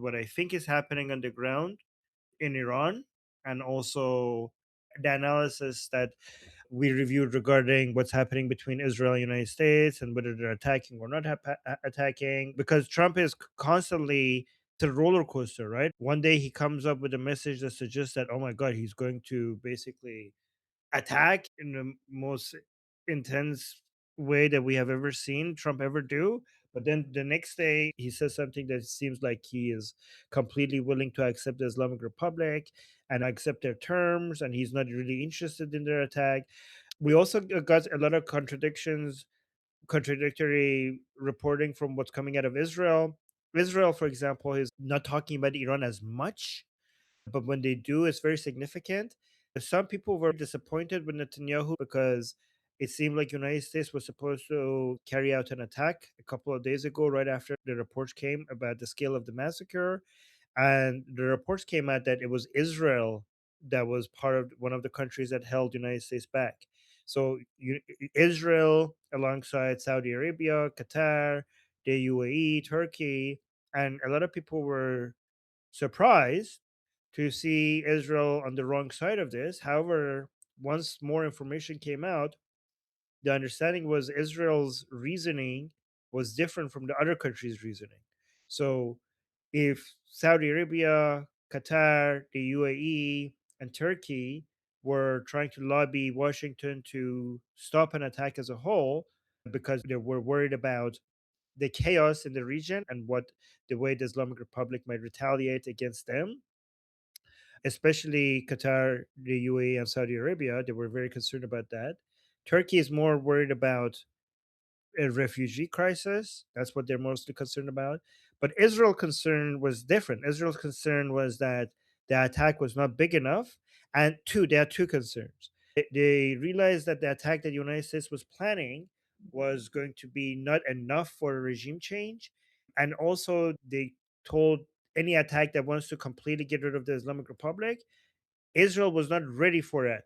what I think is happening on the ground in Iran, and also the analysis that we reviewed regarding what's happening between Israel and United States and whether they're attacking or not attacking. Because Trump is constantly, it's a roller coaster, right? One day he comes up with a message that suggests that, oh my God, he's going to basically attack in the most intense way that we have ever seen Trump ever do. But then the next day, he says something that seems like he is completely willing to accept the Islamic Republic and accept their terms, and he's not really interested in their attack. We also got a lot of contradictory reporting from what's coming out of Israel. Israel, for example, is not talking about Iran as much, but when they do, it's very significant. Some people were disappointed with Netanyahu because it seemed like United States was supposed to carry out an attack a couple of days ago, right after the reports came about the scale of the massacre. And the reports came out that it was Israel that was part of one of the countries that held United States back. So Israel, alongside Saudi Arabia, Qatar, the UAE, Turkey, and a lot of people were surprised to see Israel on the wrong side of this. However, once more information came out, the understanding was Israel's reasoning was different from the other countries' reasoning. So, if Saudi Arabia, Qatar, the UAE, and Turkey were trying to lobby Washington to stop an attack as a whole because they were worried about the chaos in the region and what the way the Islamic Republic might retaliate against them, especially Qatar, the UAE, and Saudi Arabia. They were very concerned about that. Turkey is more worried about a refugee crisis. That's what they're mostly concerned about. But Israel's concern was different. Israel's concern was that the attack was not big enough. And two, there are two concerns. They realized that the attack that the United States was planning was going to be not enough for a regime change. And also, they told any attack that wants to completely get rid of the Islamic Republic, Israel was not ready for it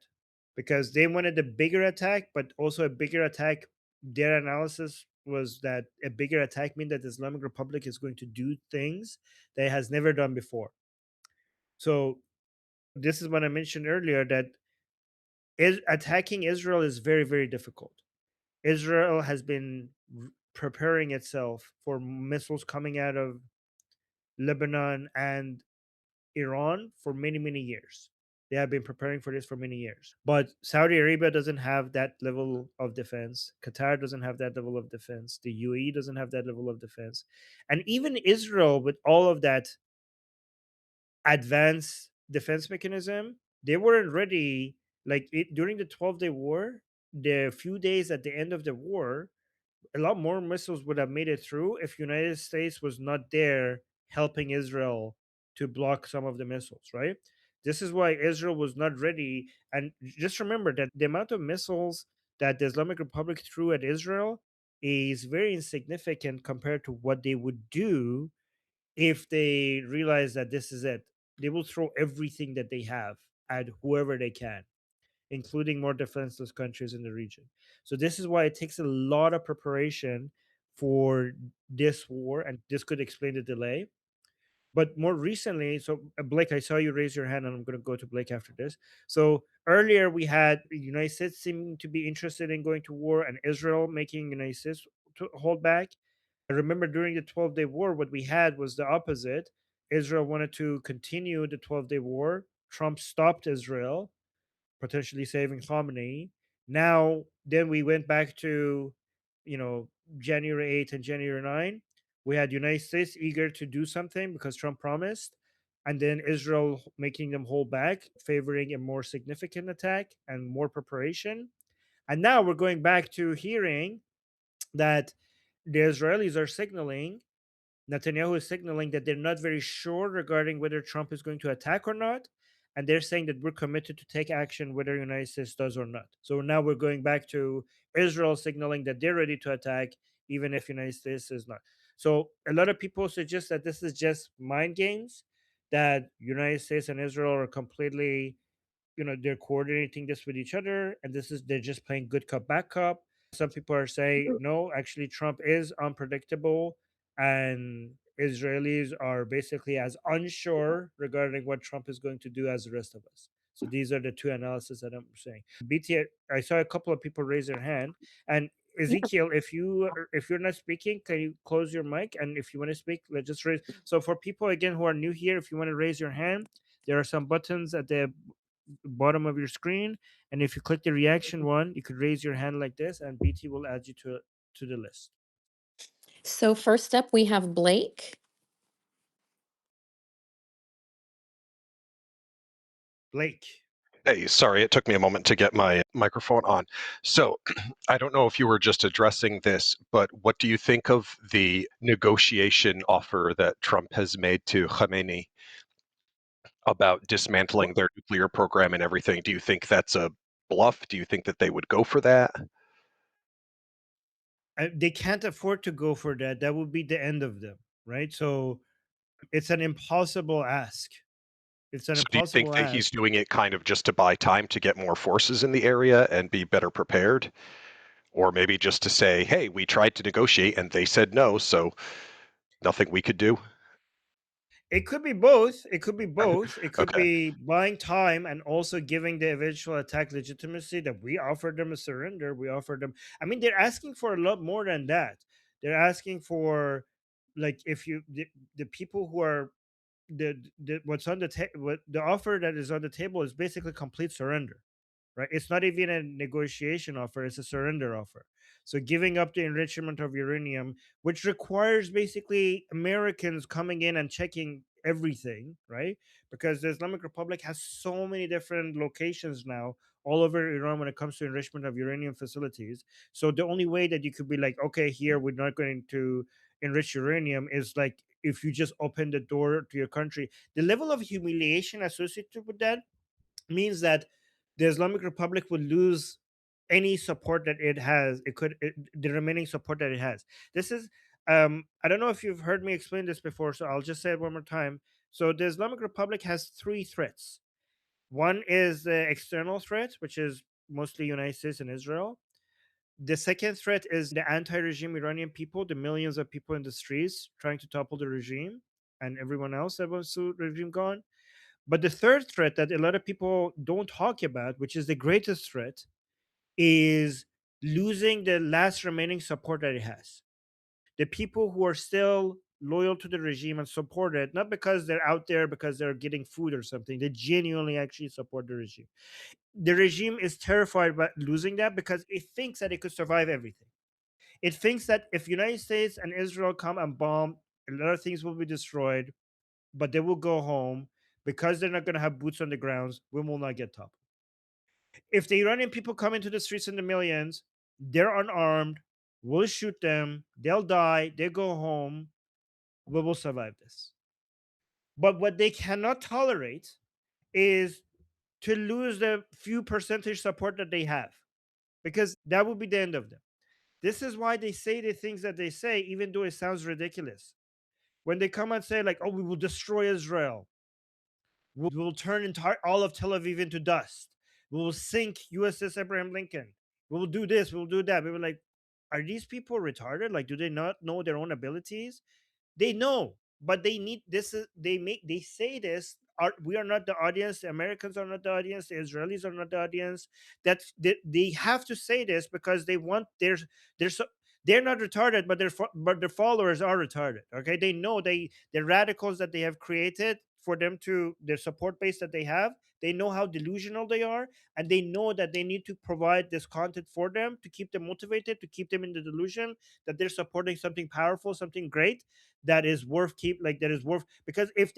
because they wanted a bigger attack, but also a bigger attack. Their analysis was that a bigger attack means that the Islamic Republic is going to do things that it has never done before. So this is what I mentioned earlier, that attacking Israel is very, very difficult. Israel has been preparing itself for missiles coming out of Lebanon and Iran for many, many years. They have been preparing for this for many years. But Saudi Arabia doesn't have that level of defense. Qatar doesn't have that level of defense. The UAE doesn't have that level of defense. And even Israel, with all of that advanced defense mechanism, they weren't ready. Like during the 12-day war, the few days at the end of the war, a lot more missiles would have made it through if United States was not there helping Israel to block some of the missiles, right? This is why Israel was not ready. And just remember that the amount of missiles that the Islamic Republic threw at Israel is very insignificant compared to what they would do if they realize that this is it. They will throw everything that they have at whoever they can, including more defenseless countries in the region. So this is why it takes a lot of preparation for this war, and this could explain the delay. But more recently, so Blake, I saw you raise your hand, and I'm going to go to Blake after this. So earlier we had the United States seeming to be interested in going to war, and Israel making United States to hold back. I remember during the 12-day war, what we had was the opposite. Israel wanted to continue the 12-day war. Trump stopped Israel, potentially saving Khamenei. Now, then we went back to, you know, January 8th and January 9th. We had United States eager to do something because Trump promised, and then Israel making them hold back, favoring a more significant attack and more preparation. And now we're going back to hearing that the Israelis are signaling, Netanyahu is signaling that they're not very sure regarding whether Trump is going to attack or not. And they're saying that we're committed to take action whether the United States does or not. So now we're going back to Israel signaling that they're ready to attack, even if United States is not. So a lot of people suggest that this is just mind games, that United States and Israel are completely, they're coordinating this with each other, and this is they're just playing good cop bad cop. Some people are saying no, actually Trump is unpredictable, and Israelis are basically as unsure regarding what Trump is going to do as the rest of us. So these are the two analyses that I'm saying. BT, I saw a couple of people raise their hand, and Ezekiel, if you're not speaking, can you close your mic? And if you want to speak, let's just raise. So for people again who are new here, if you want to raise your hand, there are some buttons at the bottom of your screen, and if you click the reaction one, you could raise your hand like this, and BT will add you to the list. So first up, we have Blake. Blake. Hey, sorry, it took me a moment to get my microphone on. So, I don't know if you were just addressing this, but what do you think of the negotiation offer that Trump has made to Khamenei about dismantling their nuclear program and everything? Do you think that's a bluff? Do you think that they would go for that? They can't afford to go for that. That would be the end of them, right? So it's an impossible ask. It's an So, do you think impossible that he's ask. doing it kind of just to buy time to get more forces in the area and be better prepared? Or maybe just to say, hey, we tried to negotiate and they said no, so nothing we could do? It could be both. It could be both. It could Okay. be buying time and also giving the eventual attack legitimacy that we offered them a surrender. We offered them. I mean, they're asking for a lot more than that. They're asking for, like, if you the people who are the what's on the what the offer that is on the table is basically complete surrender, right? It's not even a negotiation offer, it's a surrender offer. So giving up the enrichment of uranium, which requires basically Americans coming in and checking everything, right? Because the Islamic Republic has so many different locations now all over Iran when it comes to enrichment of uranium facilities. So the only way that you could be like, okay, here we're not going to enrich uranium is like if you just open the door to your country. The level of humiliation associated with that means that the Islamic Republic would lose any support that it has. The remaining support that it has. This is I don't know if you've heard me explain this before, so I'll just say it one more time. So the Islamic Republic has three threats. One is the external threat, which is mostly United States and Israel. The second threat is the anti-regime Iranian people, the millions of people in the streets trying to topple the regime, and everyone else that wants the regime gone. But the third threat that a lot of people don't talk about, which is the greatest threat, is losing the last remaining support that it has. The people who are still loyal to the regime and support it, not because they're out there because they're getting food or something, they genuinely actually support the regime. The regime is terrified about losing that because it thinks that it could survive everything. It thinks that if United States and Israel come and bomb, a lot of things will be destroyed, but they will go home because they're not going to have boots on the grounds. We will not get toppled. If the Iranian people come into the streets in the millions, they're unarmed. We'll shoot them. They'll die. They go home. We will survive this. But what they cannot tolerate is to lose the few percentage support that they have, because that would be the end of them. This is why they say the things that they say, even though it sounds ridiculous. When they come and say, like, oh, we will destroy Israel, we'll turn all of Tel Aviv into dust, we will sink USS Abraham Lincoln, we will do this, we will do that. We were like, are these people retarded? Like, do they not know their own abilities? They know, but they need this. They say this. We are not the audience. The Americans are not the audience. The Israelis are not the audience. That they have to say this because they want their so, they're not retarded, but their followers are retarded. Okay, they know the radicals that they have created for them to their support base that they have. They know how delusional they are, and they know that they need to provide this content for them to keep them motivated, to keep them in the delusion that they're supporting something powerful, something great, that is worth that is worth, because if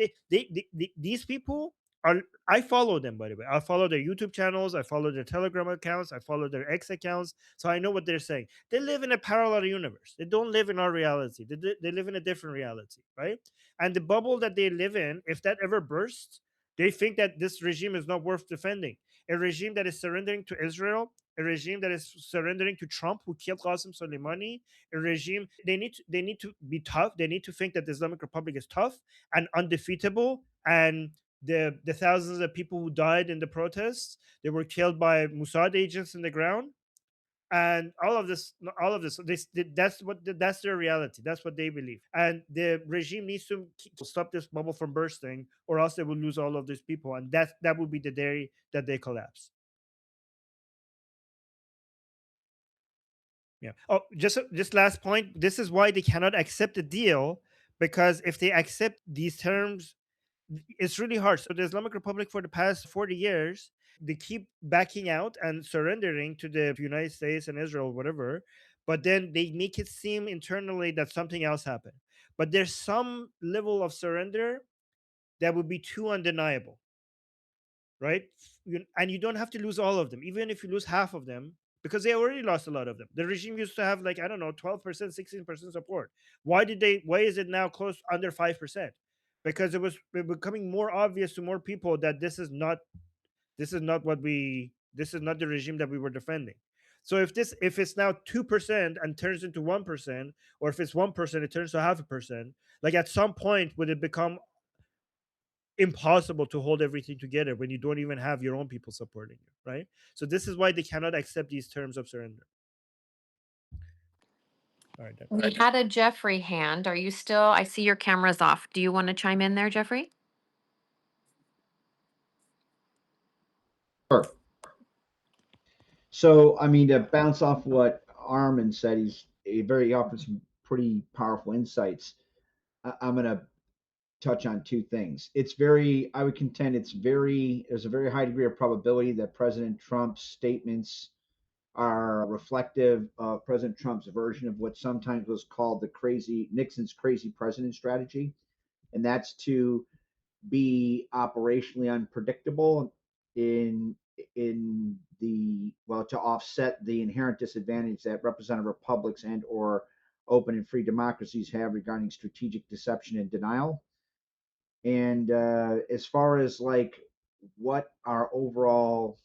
these people are, I follow them, by the way. I follow their YouTube channels, I follow their Telegram accounts, I follow their X accounts, so I know what they're saying. They live in a parallel universe. They don't live in our reality. They live in a different reality, right? And the bubble that they live in, if that ever bursts, they think that this regime is not worth defending. A regime that is surrendering to Israel, a regime that is surrendering to Trump, who killed Qasem Soleimani, a regime, they need to be tough. They need to think that the Islamic Republic is tough and undefeatable. And the thousands of people who died in the protests, they were killed by Mossad agents in the ground. And all of this that's their reality, that's what they believe, and the regime needs to stop this bubble from bursting, or else they will lose all of these people, and that will be the day that they collapse. Yeah. Oh, just last point, this is why they cannot accept the deal, because if they accept these terms, it's really hard. So the Islamic Republic for the past 40 years, they keep backing out and surrendering to the United States and Israel, whatever. But then they make it seem internally that something else happened. But there's some level of surrender that would be too undeniable, right? And you don't have to lose all of them, even if you lose half of them, because they already lost a lot of them. The regime used to have, like, I don't know, 12%, 16% support. Why is it now close under 5%? Because it was becoming more obvious to more people that this is not the regime that we were defending. So if it's now 2% and turns into 1%, or if it's 1% it turns to half a percent, like, at some point would it become impossible to hold everything together when you don't even have your own people supporting you, right? So this is why they cannot accept these terms of surrender. All right, then. We had a Jeffrey hand. Are you still? I see your camera's off. Do you want to chime in there, Jeffrey? Sure. So, I mean, to bounce off what Armin said, he offered some pretty powerful insights. I'm going to touch on two things. I would contend there's a very high degree of probability that President Trump's statements are reflective of President Trump's version of what sometimes was called Nixon's crazy president strategy. And that's to be operationally unpredictable in to offset the inherent disadvantage that representative republics and or open and free democracies have regarding strategic deception and denial. And as far as like what our overall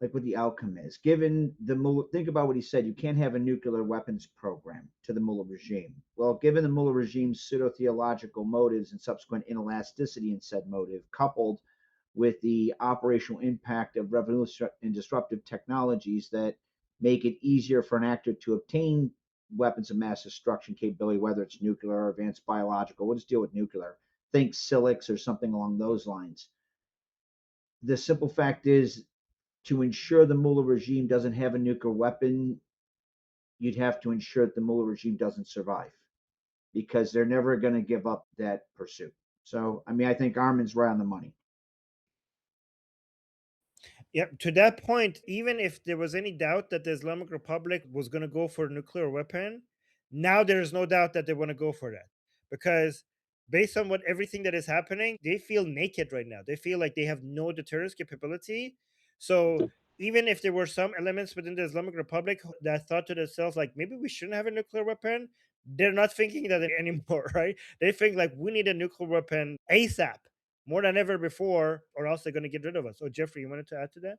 what the outcome is, given the Mullah, think about what he said. You can't have a nuclear weapons program to the Mullah regime. Well, given the Mullah regime's pseudo theological motives and subsequent inelasticity in said motive, coupled with the operational impact of revolutionary and disruptive technologies that make it easier for an actor to obtain weapons of mass destruction capability, whether it's nuclear or advanced biological. We'll just deal with nuclear. Think Silix or something along those lines. The simple fact is, to ensure the Mullah regime doesn't have a nuclear weapon, you'd have to ensure that the Mullah regime doesn't survive, because they're never going to give up that pursuit. So, I mean, I think Armin's right on the money. Yeah, to that point, even if there was any doubt that the Islamic Republic was going to go for a nuclear weapon, now there is no doubt that they want to go for that, because based on what everything that is happening, they feel naked right now. They feel like they have no deterrence capability. So even if there were some elements within the Islamic Republic that thought to themselves like, maybe we shouldn't have a nuclear weapon, they're not thinking that anymore, right? They think like, we need a nuclear weapon ASAP, more than ever before, or else they're going to get rid of us. So, Jeffrey, you wanted to add to that?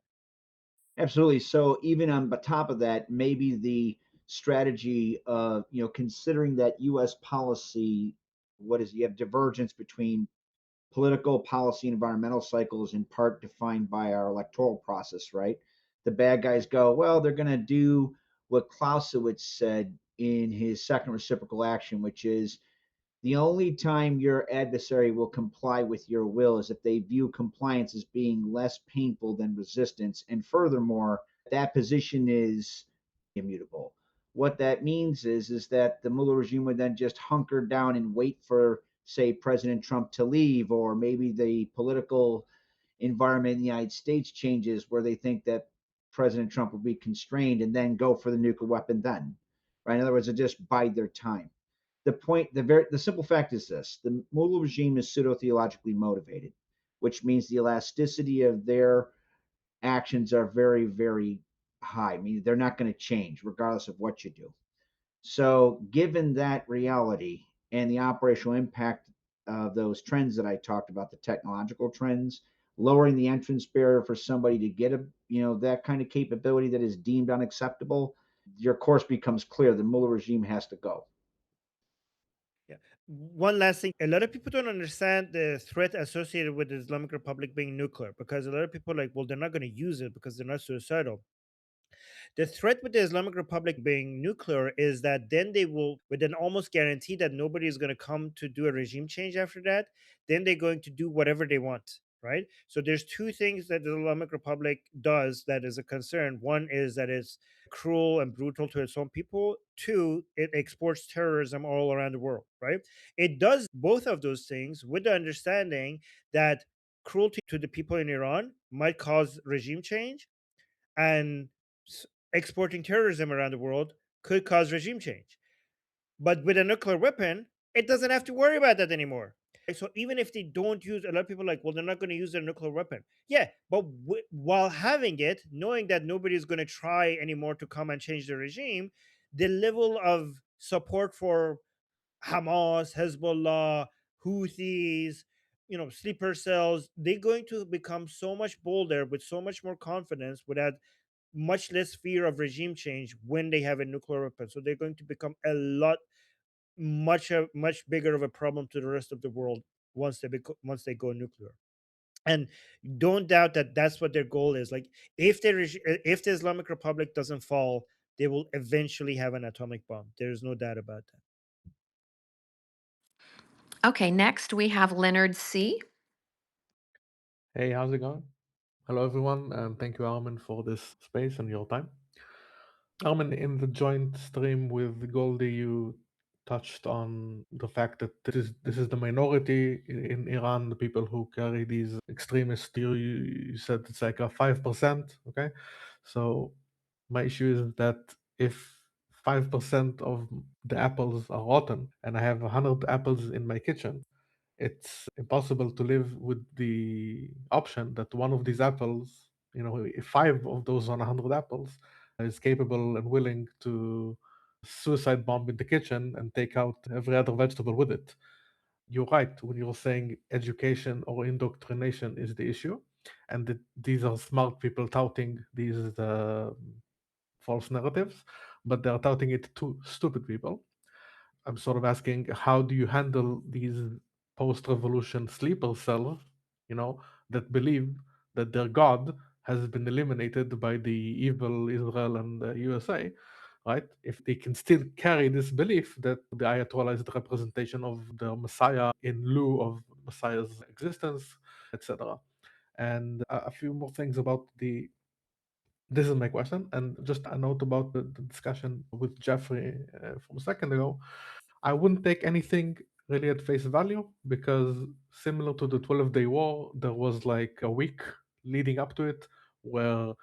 Absolutely. So even on top of that, maybe the strategy of considering that U.S. policy, you have divergence between political policy and environmental cycles, in part defined by our electoral process, right? The bad guys go, well, they're going to do what Clausewitz said in his second reciprocal action, which is the only time your adversary will comply with your will is if they view compliance as being less painful than resistance. And furthermore, that position is immutable. What that means is that the Mullah regime would then just hunker down and wait for, say, President Trump to leave, or maybe the political environment in the United States changes where they think that President Trump will be constrained, and then go for the nuclear weapon then. Right? In other words, they just bide their time. The simple fact is this: the Mullah regime is pseudo theologically motivated, which means the elasticity of their actions are very, very high. I mean, they're not going to change regardless of what you do. So, given that reality and the operational impact of those trends that I talked about, the technological trends, lowering the entrance barrier for somebody to get that kind of capability that is deemed unacceptable, your course becomes clear. The Mullah regime has to go. Yeah. One last thing. A lot of people don't understand the threat associated with the Islamic Republic being nuclear, because a lot of people are like, well, they're not going to use it because they're not suicidal. The threat with the Islamic Republic being nuclear is that then they will, with an almost guarantee that nobody is going to come to do a regime change after that, then they're going to do whatever they want. Right. So there's two things that the Islamic Republic does that is a concern. One is that it's cruel and brutal to its own people. Two, it exports terrorism all around the world. Right. It does both of those things with the understanding that cruelty to the people in Iran might cause regime change, and exporting terrorism around the world could cause regime change. But with a nuclear weapon, it doesn't have to worry about that anymore. So even if they don't use, a lot of people are like, well, they're not going to use their nuclear weapon. Yeah, but while having it, knowing that nobody's going to try anymore to come and change the regime, the level of support for Hamas, Hezbollah, Houthis, sleeper cells, they're going to become so much bolder with so much more confidence without much less fear of regime change when they have a nuclear weapon. So they're going to become a lot much bigger of a problem to the rest of the world once they go nuclear. And don't doubt that that's what their goal is. Like if the Islamic Republic doesn't fall, they will eventually have an atomic bomb. There's no doubt about that. Okay, next we have Leonard C. Hey, how's it going? Hello, everyone, and thank you, Armin, for this space and your time. Armin, in the joint stream with Goldie, you touched on the fact that this is the minority in Iran, the people who carry these extremist. You said it's like a 5%. Okay, so my issue is that if 5% of the apples are rotten, and I have 100 apples in my kitchen, it's impossible to live with the option that one of these apples, if five of those on 100 apples is capable and willing to suicide bomb in the kitchen and take out every other vegetable with it. You're right when you're saying education or indoctrination is the issue, and that these are smart people touting these false narratives, but they're touting it to stupid people. I'm sort of asking, how do you handle these post-revolution sleeper cells, that believe that their god has been eliminated by the evil Israel and the USA, right? If they can still carry this belief that the Ayatollah is the representation of the Messiah in lieu of Messiah's existence, etc. And a few more things about the. This is my question, and just a note about the discussion with Jeffrey from a second ago. I wouldn't take anything really at face value because, similar to the 12-day war, there was like a week leading up to it where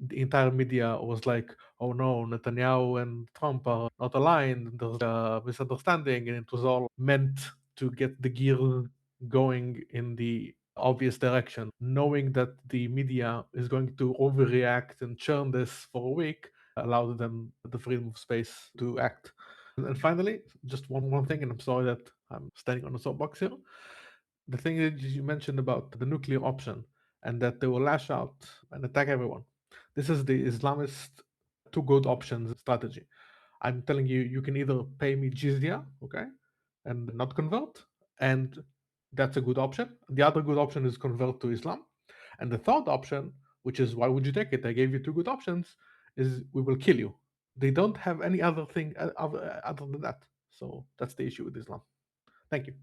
the entire media was like, oh no, Netanyahu and Trump are not aligned, there's a misunderstanding, and it was all meant to get the gears going in the obvious direction. Knowing that the media is going to overreact and churn this for a week allowed them the freedom of space to act. And finally, just one more thing, and I'm sorry that I'm standing on a soapbox here. The thing that you mentioned about the nuclear option and that they will lash out and attack everyone. This is the Islamist two good options strategy. I'm telling you, you can either pay me jizya, okay, and not convert, and that's a good option. The other good option is convert to Islam. And the third option, which is why would you take it? I gave you two good options, is we will kill you. They don't have any other thing other than that. So that's the issue with Islam. Thank you.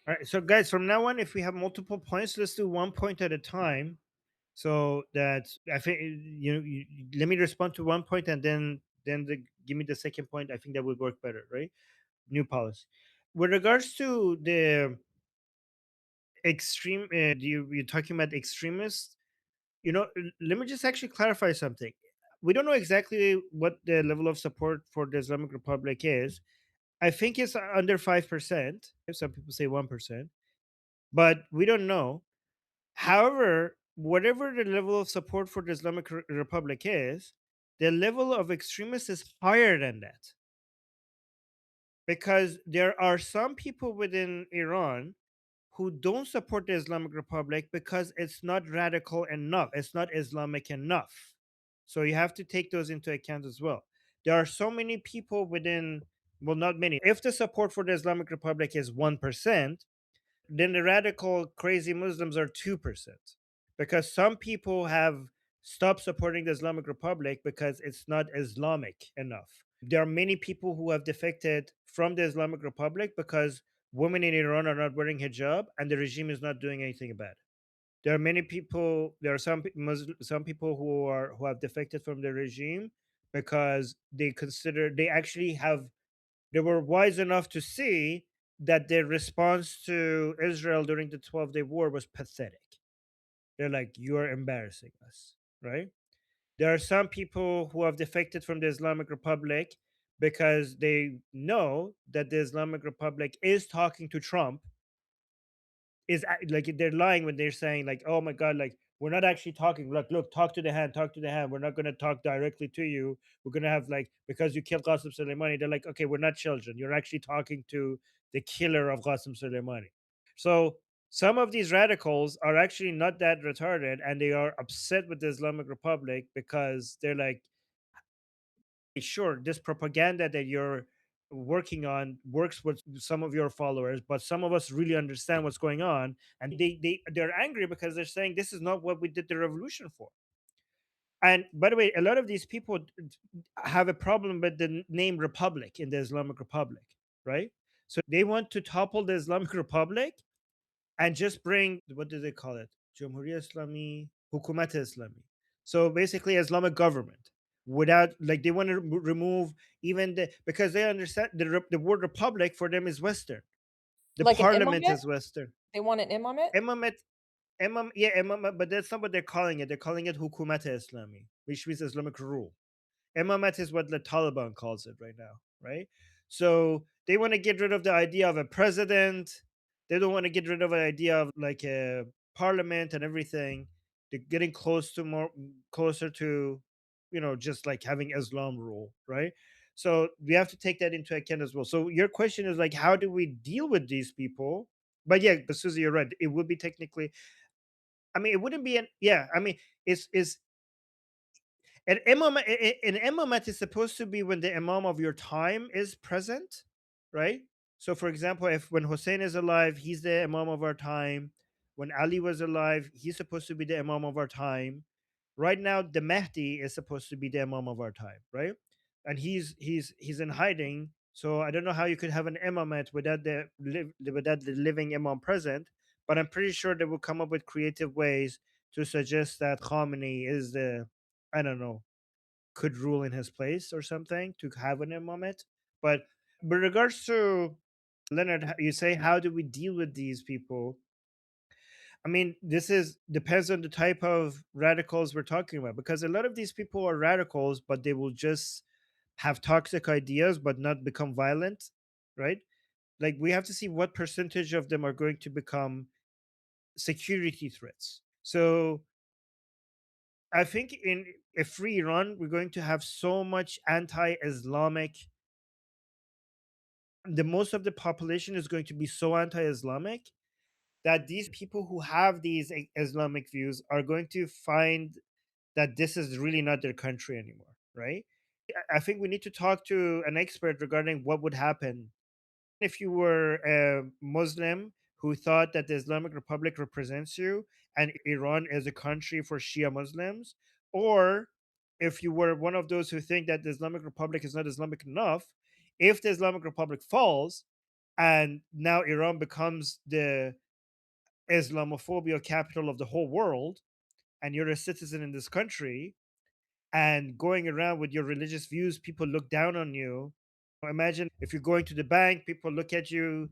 All right, so guys, from now on, if we have multiple points, let's do one point at a time. So that I think let me respond to one point and then give me the second point. I think that would work better, right? New policy. With regards to the extreme, you're talking about extremists. Let me just actually clarify something. We don't know exactly what the level of support for the Islamic Republic is. I think it's under 5%. Some people say 1%, but we don't know. However, whatever the level of support for the Islamic Republic is, the level of extremists is higher than that. Because there are some people within Iran who don't support the Islamic Republic because it's not radical enough, it's not Islamic enough. So you have to take those into account as well. There are so many people within, well, not many. If the support for the Islamic Republic is 1%, then the radical crazy Muslims are 2%, because some people have stop supporting the Islamic Republic because it's not Islamic enough. There are many people who have defected from the Islamic Republic because women in Iran are not wearing hijab and the regime is not doing anything about it. There are many people, there are some people who have defected from the regime because they actually have, they were wise enough to see that their response to Israel during the 12-day war was pathetic. They're like, you are embarrassing us, right? There are some people who have defected from the Islamic Republic because they know that the Islamic Republic is talking to Trump, like they're lying when they're saying like, oh my god, like we're not actually talking, look, talk to the hand, talk to the hand, we're not going to talk directly to you, we're going to have like, because you killed Qasem Soleimani, they're like, okay, we're not children, you're actually talking to the killer of Qasem Soleimani. So some of these radicals are actually not that retarded and they are upset with the Islamic Republic because they're like, sure, this propaganda that you're working on works with some of your followers, but some of us really understand what's going on, and they're angry because they're saying this is not what we did the revolution for. And by the way, a lot of these people have a problem with the name republic in the Islamic Republic, right? So they want to topple the Islamic Republic and just bring, what do they call it, Jamhuriya Islami, Hukumat Islami, so basically Islamic government, without, like, they want to remove even the, because they understand the word republic for them is Western, the Like an parliament imamate? is Western. They want an imamate? Imamate, yeah, imamate, but that's not what they're calling it. They're calling it Hukumat Islami, which means Islamic rule. Imamat is what the Taliban calls it right now, right? So they want to get rid of the idea of a president. They don't want to get rid of the idea of like a parliament and everything. They're getting closer to, just like having Islam rule, right? So we have to take that into account as well. So your question is like, how do we deal with these people? But yeah, but Susie, you're right. It would be technically. I mean, it wouldn't be an, yeah. I mean, it's an imamat is supposed to be when the imam of your time is present, right? So, for example, if when Hussein is alive, he's the imam of our time. When Ali was alive, he's supposed to be the imam of our time. Right now, the Mahdi is supposed to be the imam of our time, right? And he's in hiding. So I don't know how you could have an imamat without without the living imam present. But I'm pretty sure they will come up with creative ways to suggest that Khamenei is the, I don't know, could rule in his place or something to have an moment. But with regards to Leonard, you say, how do we deal with these people? I mean, this is depends on the type of radicals we're talking about, because a lot of these people are radicals, but they will just have toxic ideas but not become violent, right? Like we have to see what percentage of them are going to become security threats. So I think in a free Iran, we're going to have so much anti-Islamic. The most of the population is going to be so anti-Islamic that these people who have these Islamic views are going to find that this is really not their country anymore, right? I think we need to talk to an expert regarding what would happen if you were a Muslim who thought that the Islamic Republic represents you and Iran is a country for Shia Muslims, or if you were one of those who think that the Islamic Republic is not Islamic enough, if the Islamic Republic falls and now Iran becomes the Islamophobia capital of the whole world, and you're a citizen in this country and going around with your religious views, people look down on you. Imagine if you're going to the bank, people look at you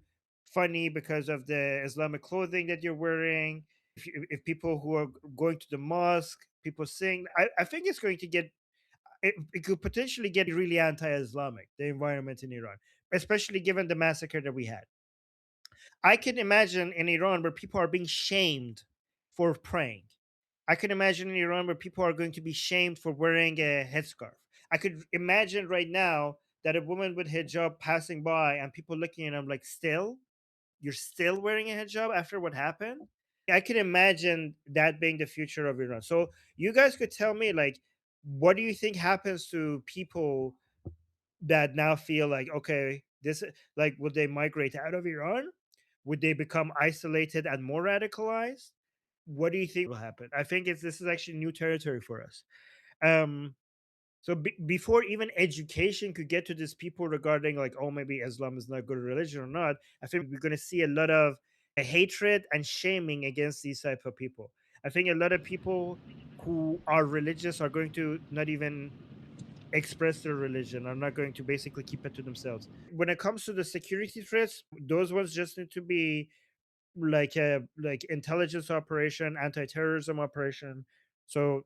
funny because of the Islamic clothing that you're wearing. If people who are going to the mosque, people sing, I think it's going to get, it could potentially get really anti-Islamic, the environment in Iran, especially given the massacre that we had. I can imagine in Iran where people are being shamed for praying. I can imagine in Iran where people are going to be shamed for wearing a headscarf. I could imagine right now that a woman with hijab passing by and people looking at them like, still? You're still wearing a hijab after what happened? I can imagine that being the future of Iran. So you guys could tell me, like, what do you think happens to people that now feel like, okay, this, like, would they migrate out of Iran? Would they become isolated and more radicalized? what do you think will happen? I think this is actually new territory for us. Um, so before even education could get to these people regarding like, oh, maybe Islam is not a good religion or not, I think we're going to see a lot of hatred and shaming against these type of people. I think a lot of people who are religious are going to not even express their religion, are not going to basically keep it to themselves. When it comes to the security threats, those ones just need to be like a like intelligence operation, anti-terrorism operation. So,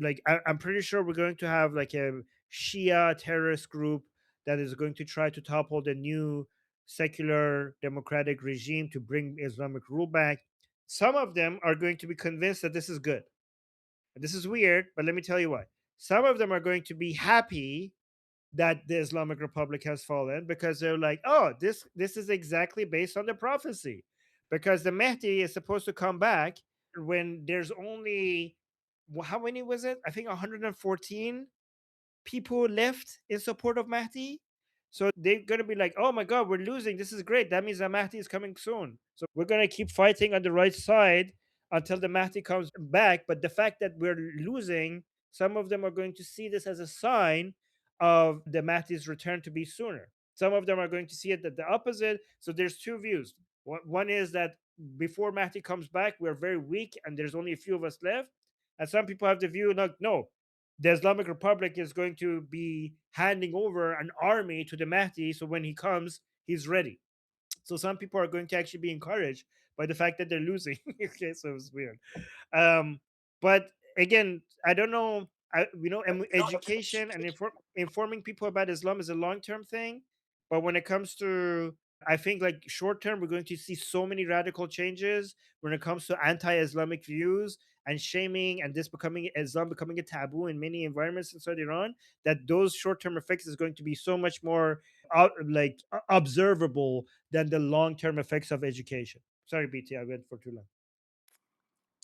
like I'm pretty sure we're going to have like a Shia terrorist group that is going to try to topple the new secular democratic regime to bring Islamic rule back. Some of them are going to be convinced that this is good. This is weird, but let me tell you why. Some of them are going to be happy that the Islamic Republic has fallen because they're like, oh, this is exactly based on the prophecy, because the Mahdi is supposed to come back when there's only how many was it? I think 114 people left in support of Mahdi. So they're going to be like, oh my God, we're losing. This is great. That means the Mahdi is coming soon. So we're going to keep fighting on the right side until the Mahdi comes back. But the fact that we're losing, some of them are going to see this as a sign of the Mahdi's return to be sooner. Some of them are going to see it at the opposite. So there's two views. One is that before Mahdi comes back, we're very weak and there's only a few of us left. And some people have the view, like, no, the Islamic Republic is going to be handing over an army to the Mahdi. So when he comes, he's ready. So some people are going to actually be encouraged by the fact that they're losing. Okay, so it's weird. Um, but again, I don't know. Education and informing people about Islam is a long term thing. But when it comes to, I think like short term, we're going to see so many radical changes when it comes to anti-Islamic views and shaming and this becoming Islam becoming a taboo in many environments inside Iran. That those short term effects is going to be so much more observable than the long term effects of education. Sorry, BT, I went for too long.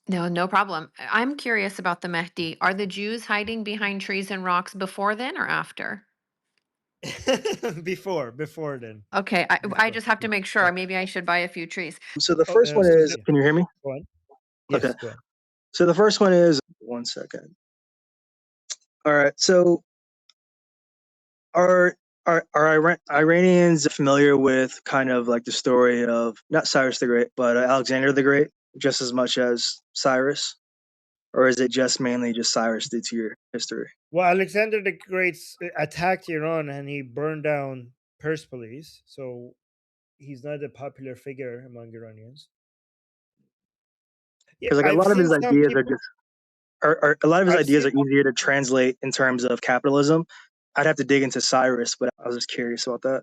No, no problem. I'm curious about the Mehdi. Are the Jews hiding behind trees and rocks before then or after? Before then. Okay, I Before. just have to make Yeah. sure. Maybe I should buy a few trees. So the Oh, first one so is, yeah, can you hear me? go on. Okay. Yes, go on. So the first one is, one second. All right. So are Iranians familiar with kind of like the story of not Cyrus the Great, but Alexander the Great, just as much as Cyrus, or is it just mainly just Cyrus due to your history? Well, Alexander the Great attacked Iran and he burned down Persepolis, so he's not a popular figure among Iranians. Yeah, Because like a I've lot of seen his some ideas are people. just a lot of his I've ideas seen are easier to translate in terms of capitalism. I'd have to dig into Cyrus, but I was just curious about that.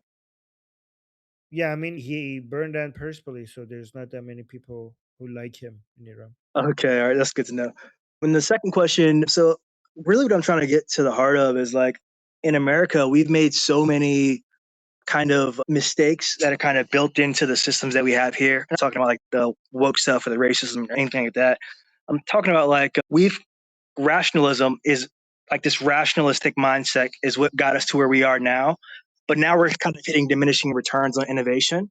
Yeah, I mean, he burned down Persepolis, so there's not that many people who like him in Iran. Okay, all right, that's good to know. And the second question, so really what I'm trying to get to the heart of is like in America, we've made so many kind of mistakes that are kind of built into the systems that we have here. I'm not talking about like the woke stuff or the racism or anything like that. I'm talking about like rationalism is like this rationalistic mindset is what got us to where we are now. But now we're kind of hitting diminishing returns on innovation.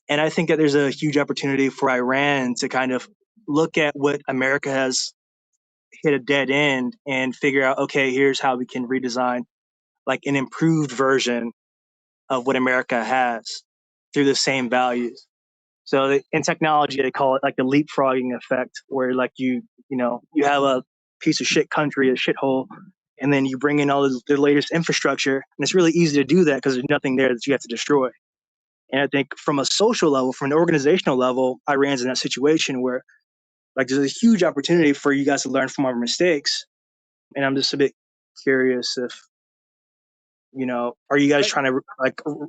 And I think that there's a huge opportunity for Iran to kind of look at what America has hit a dead end and figure out, okay, here's how we can redesign like an improved version of what America has through the same values. So in technology, they call it like the leapfrogging effect, where like you have a piece of shit country, a shithole, and then you bring in all the latest infrastructure, and it's really easy to do that because there's nothing there that you have to destroy. And I think from a social level, from an organizational level, Iran's in that situation where like there's a huge opportunity for you guys to learn from our mistakes. And I'm just a bit curious if are you guys But trying to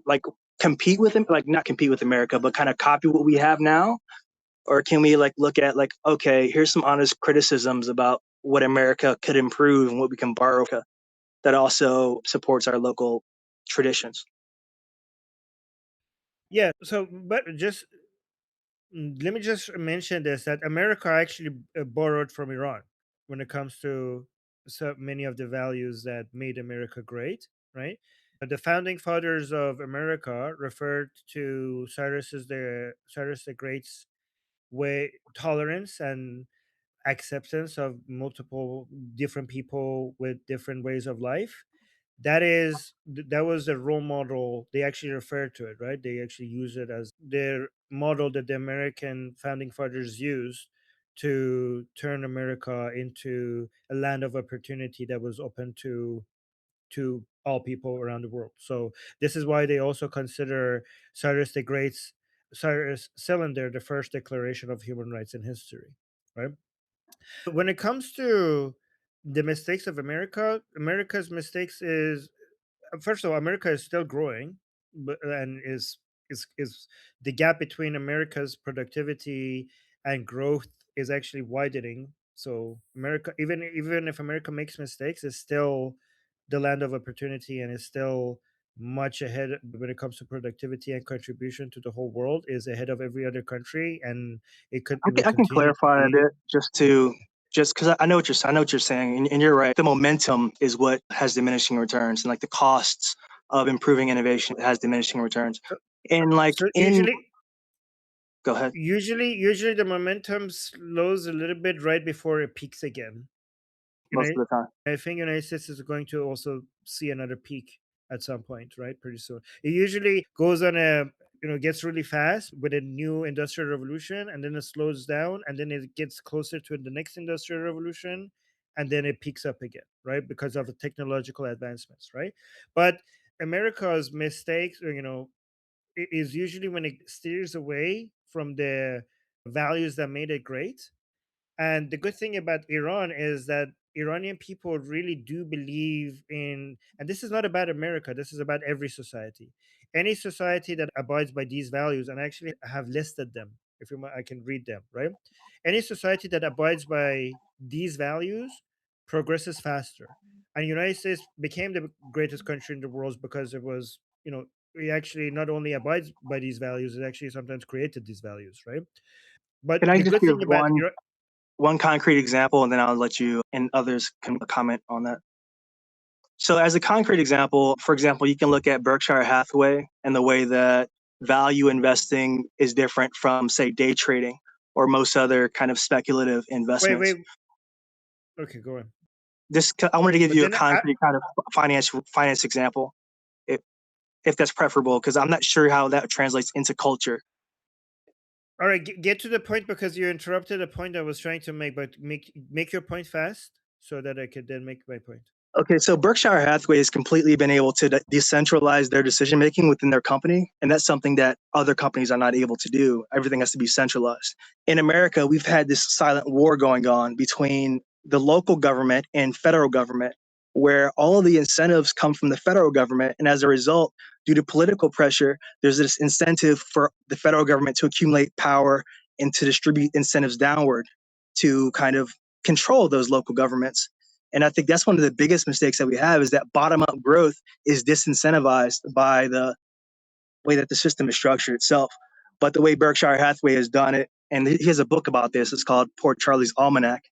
like compete with them, like not compete with America, but kind of copy what we have now? Or can we like look at like, okay, here's some honest criticisms about what America could improve and what we can borrow that also supports our local traditions? yeah, so but just let me just mention this, that America actually borrowed from Iran when it comes to so many of the values that made America great, right? The founding fathers of America referred to Cyrus the Great's way tolerance and acceptance of multiple different people with different ways of life. That was a role model. They actually refer to it, right? They actually use it as their model that the American founding fathers used to turn America into a land of opportunity that was open to all people around the world. So this is why they also consider Cyrus the Great's Cyrus Cylinder the first declaration of human rights in history, right? When it comes to the mistakes of America, America's mistakes is, first of all, America is still growing, but and is the gap between America's productivity and growth is actually widening. So America, even if America makes mistakes, is still the land of opportunity and is still much ahead when it comes to productivity and contribution to the whole world, is ahead of every other country, and it will I can continue to clarify a be. bit just because I know what you're saying, and you're right. The momentum is what has diminishing returns, and like the costs of improving innovation has diminishing returns. So, And like so in, go ahead. usually the momentum slows a little bit right before it peaks again. Most of the time. I think United States is going to also see another peak at some point, right? Pretty soon. It usually goes on a, gets really fast with a new industrial revolution, and then it slows down, and then it gets closer to the next industrial revolution, and then it peaks up again, right? Because of the technological advancements, right? But America's mistakes, is usually when it steers away from the values that made it great. And the good thing about Iran is that Iranian people really do believe in, and this is not about America, this is about every society. Any society that abides by these values, and I actually have listed them, if you want, I can read them, right? Any society that abides by these values progresses faster. And United States became the greatest country in the world because it was, it actually not only abides by these values, it actually sometimes created these values, right? But Can I the just good give thing about Iran, one concrete example, and then I'll let you and others can comment on that. So, as a concrete example, for example, you can look at Berkshire Hathaway and the way that value investing is different from, say, day trading or most other kind of speculative wait, investments. wait, okay, go on. I wanted to give But you a then concrete kind of finance example, if, if that's preferable, because I'm not sure how that translates into culture. all right, get to the point because you interrupted a point I was trying to make, but make your point fast so that I could then make my point. Okay, so Berkshire Hathaway has completely been able to decentralize their decision making within their company, and that's something that other companies are not able to do. Everything has to be centralized. In America, we've had this silent war going on between the local government and federal government, where all of the incentives come from the federal government, and as a result, due to political pressure, there's this incentive for the federal government to accumulate power and to distribute incentives downward to kind of control those local governments. And I think that's one of the biggest mistakes that we have is that bottom up growth is disincentivized by the way that the system is structured itself. But the way Berkshire Hathaway has done it, and he has a book about this, it's called Poor Charlie's Almanac,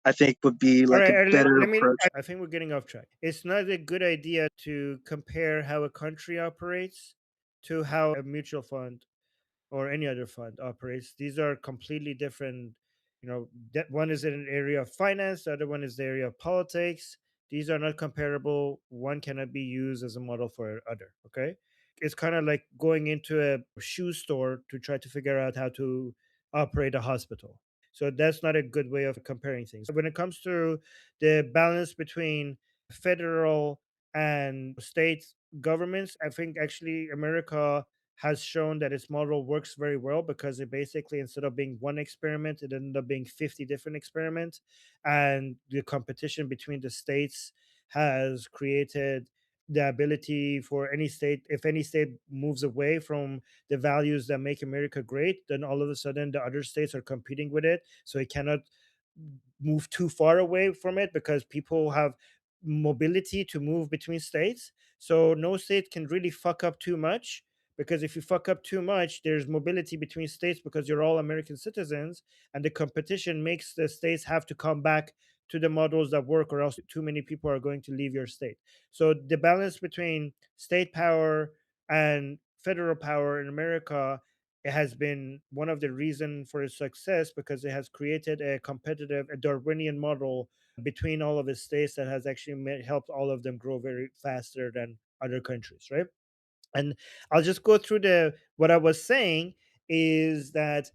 I think would be All like a right, better let me. approach. I think we're getting off track. It's not a good idea to compare how a country operates to how a mutual fund or any other fund operates. These are completely different. That one is in an area of finance, the other one is the area of politics. These are not comparable. One cannot be used as a model for other. Okay, it's kind of like going into a shoe store to try to figure out how to operate a hospital. So that's not a good way of comparing things. When it comes to the balance between federal and state governments, I think actually America has shown that its model works very well because it basically, instead of being one experiment, it ended up being 50 different experiments. And the competition between the states has created the ability for any state, if any state moves away from the values that make America great, then all of a sudden the other states are competing with it. So it cannot move too far away from it because people have mobility to move between states. So no state can really fuck up too much, because if you fuck up too much, there's mobility between states because you're all American citizens, and the competition makes the states have to come back to the models that work, or else too many people are going to leave your state. So the balance between state power and federal power in America It has been one of the reasons for its success because it has created a competitive, a Darwinian model between all of its states that has actually helped all of them grow very faster than other countries, right? And I'll just go through the what I was saying is that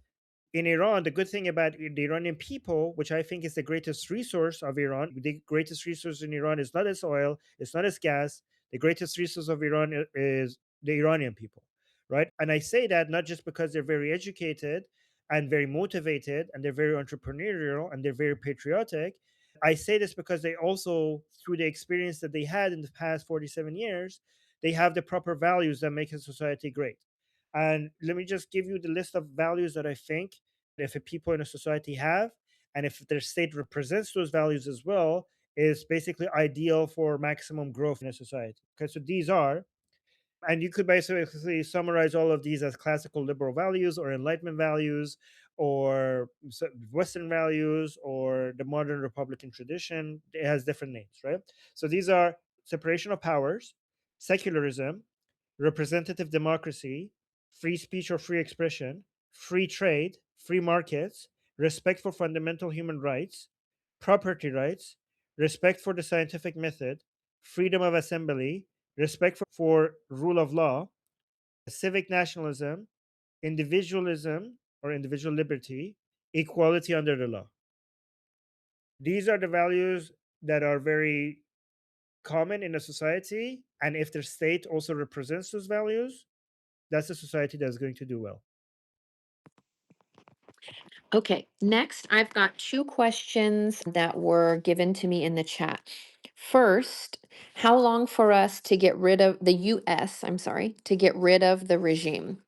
in Iran, the good thing about the Iranian people, which I think is the greatest resource of Iran, the greatest resource in Iran is not its oil, it's not its gas. The greatest resource of Iran is the Iranian people, right? And I say that not just because they're very educated and very motivated and they're very entrepreneurial and they're very patriotic. I say this because they also, through the experience that they had in the past 47 years, they have the proper values that make a society great. And let me just give you the list of values that I think if a people in a society have, and if their state represents those values as well, is basically ideal for maximum growth in a society. Okay, so these are, and you could basically summarize all of these as classical liberal values or enlightenment values or Western values or the modern republican tradition. It has different names, right? So these are separation of powers, secularism, representative democracy, free speech or free expression, free trade, free markets, respect for fundamental human rights, property rights, respect for the scientific method, freedom of assembly, respect for rule of law, civic nationalism, individualism or individual liberty, equality under the law. These are the values that are very common in a society. And if the state also represents those values, that's a society that's going to do well. Okay, next I've got two questions that were given to me in the chat. First, how long for us to get rid of the US, I'm sorry, to get rid of the regime?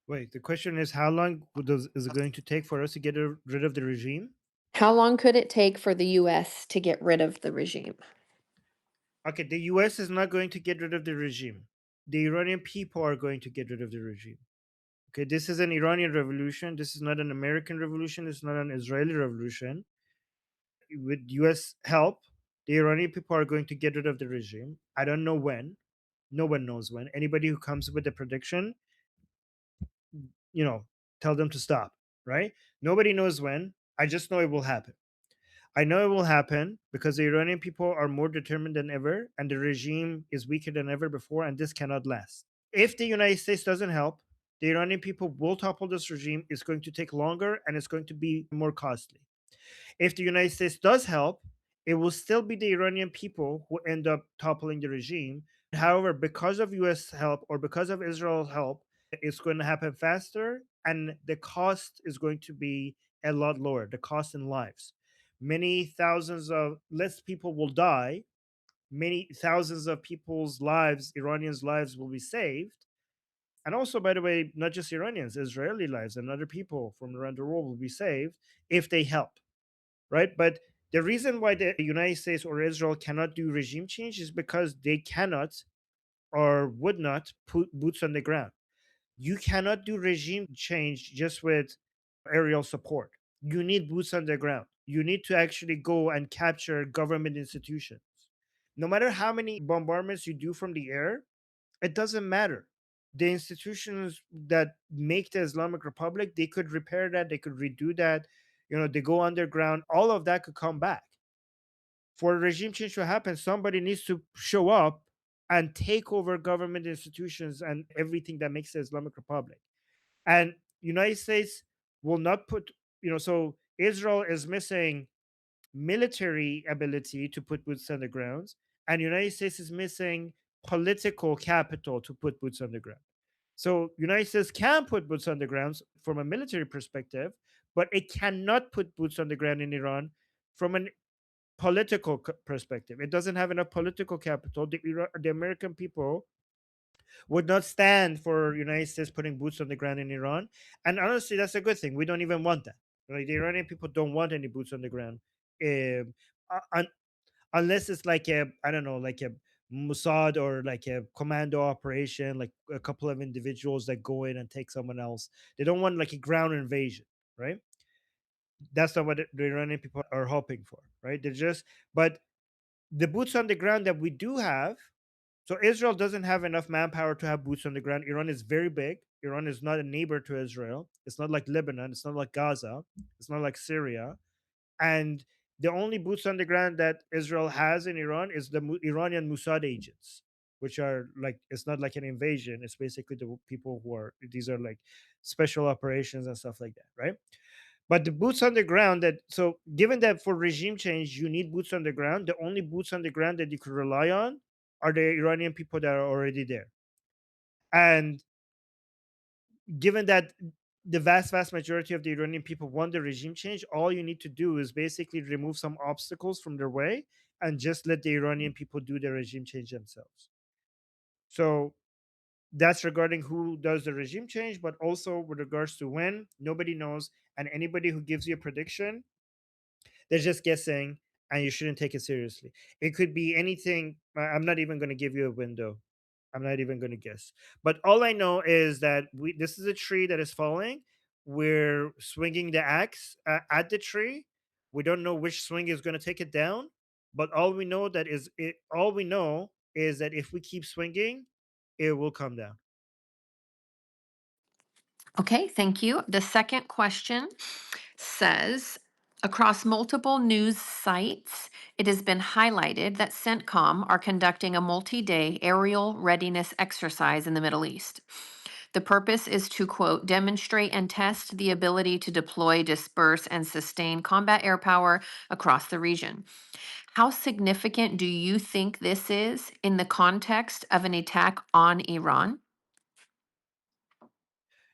Wait, the question is how long is it going to take for us to get rid of the regime? How long could it take for the US to get rid of the regime? Okay, the US is not going to get rid of the regime. The Iranian people are going to get rid of the regime. Okay, this is an Iranian revolution. This is not an American revolution. It's not an Israeli revolution. With US help, the Iranian people are going to get rid of the regime. I don't know when. No one knows when. Anybody who comes with a prediction, you know, tell them to stop, right? Nobody knows when. I just know it will happen. I know it will happen because the Iranian people are more determined than ever, and the regime is weaker than ever before, and this cannot last. If the United States doesn't help, the Iranian people will topple this regime. It's going to take longer and it's going to be more costly. If the United States does help, it will still be the Iranian people who end up toppling the regime. However, because of US help or because of Israel's help, it's going to happen faster and the cost is going to be a lot lower, the cost in lives. Many thousands of less people will die, many thousands of people's lives, Iranians' lives will be saved. And also, by the way, not just Iranians, Israeli lives and other people from around the world will be saved if they help, right? But the reason why the United States or Israel cannot do regime change is because they cannot or would not put boots on the ground. You cannot do regime change just with aerial support. You need boots on the ground. You need to actually go and capture government institutions. No matter how many bombardments you do from the air, it doesn't matter. The institutions that make the Islamic Republic, they could repair that, they could redo that. They go underground. All of that could come back. For a regime change to happen, somebody needs to show up and take over government institutions and everything that makes the Islamic Republic. And United States will not put, so Israel is missing military ability to put boots on the ground, and United States is missing political capital to put boots on the ground. So United States can put boots on the ground from a military perspective, but it cannot put boots on the ground in Iran from a political perspective. It doesn't have enough political capital. The American people would not stand for United States putting boots on the ground in Iran. And honestly, that's a good thing. We don't even want that. Like the Iranian people don't want any boots on the ground, um, unless it's like a I don't know, like a Mossad or like a commando operation, like a couple of individuals that go in and take someone else. They don't want like a ground invasion, right? That's not what the Iranian people are hoping for, right? They're just, but the boots on the ground that we do have, So Israel doesn't have enough manpower to have boots on the ground. Iran is very big. Iran is not a neighbor to Israel. It's not like Lebanon. It's not like Gaza. It's not like Syria. And the only boots on the ground that Israel has in Iran is the Iranian Mossad agents, which are like, it's not like an invasion. It's basically the people who are, these are like special operations and stuff like that, right? But the boots on the ground that, so given that for regime change, you need boots on the ground, the only boots on the ground that you could rely on are the Iranian people that are already there. And given that the vast majority of the Iranian people want the regime change, all you need to do is basically remove some obstacles from their way and just let the Iranian people do the regime change themselves. So that's regarding who does the regime change, but also with regards to when, nobody knows. And anybody who gives you a prediction, they're just guessing, and you shouldn't take it seriously. It could be anything. I'm not even going to give you a window. I'm not even going to guess. But all I know is that this is a tree that is falling. We're swinging the axe at the tree. We don't know which swing is going to take it down, but all we know is that if we keep swinging, it will come down. Okay, thank you. The second question says, across multiple news sites, it has been highlighted that CENTCOM are conducting a multi-day aerial readiness exercise in the Middle East. The purpose is to, quote, demonstrate and test the ability to deploy, disperse, and sustain combat air power across the region. How significant do you think this is in the context of an attack on Iran?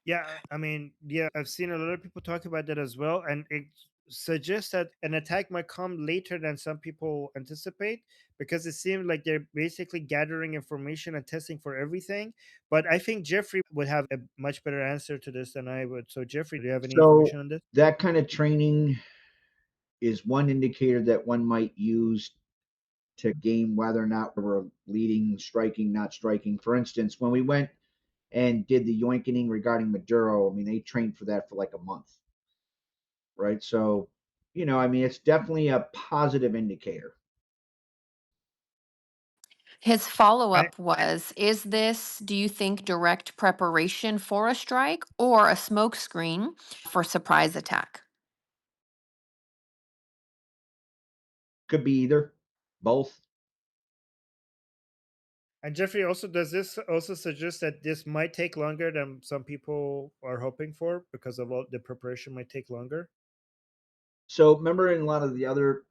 Yeah, I mean, yeah, I've seen a lot of people talk about that as well, and it suggests that an attack might come later than some people anticipate because it seems like they're basically gathering information and testing for everything. But I think Jeffrey would have a much better answer to this than I would. So, Jeffrey, do you have any So information on this? that kind of training is one indicator that one might use to game whether or not we're leading, striking, not striking. For instance, when we went and did the yoinkening regarding Maduro, I mean, they trained for that for like a month, right? So, I mean, it's definitely a positive indicator. His follow I up was, is this, do you think, direct preparation for a strike or a smokescreen for surprise attack? Could be either, both. and Jeffrey, also, does this also suggest that this might take longer than some people are hoping for because of all the preparation might take longer? So remember in a lot of the other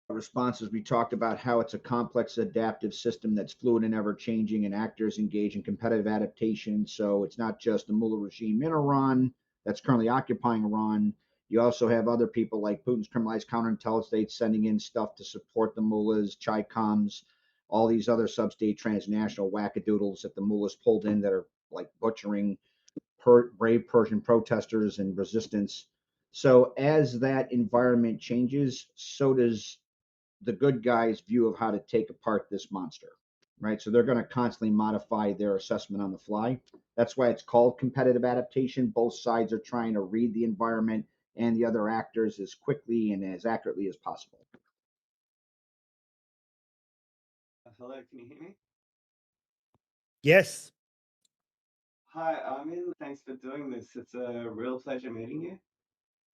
responses, we talked about how it's a complex adaptive system that's fluid and ever changing, and actors engage in competitive adaptation. So it's not just the Mullah regime in Iran that's currently occupying Iran. You also have other people like Putin's criminalized counterintelligence states sending in stuff to support the mullahs, Chaicoms, all these other sub-state transnational wackadoodles that the mullahs pulled in that are like butchering brave Persian protesters and resistance. So as that environment changes, so does the good guys' view of how to take apart this monster, right? So they're going to constantly modify their assessment on the fly. That's why it's called competitive adaptation. Both sides are trying to read the environment and the other actors as quickly and as accurately as possible. Hello, can you hear me? Yes. Hi, Armin. Thanks for doing this. It's a real pleasure meeting you.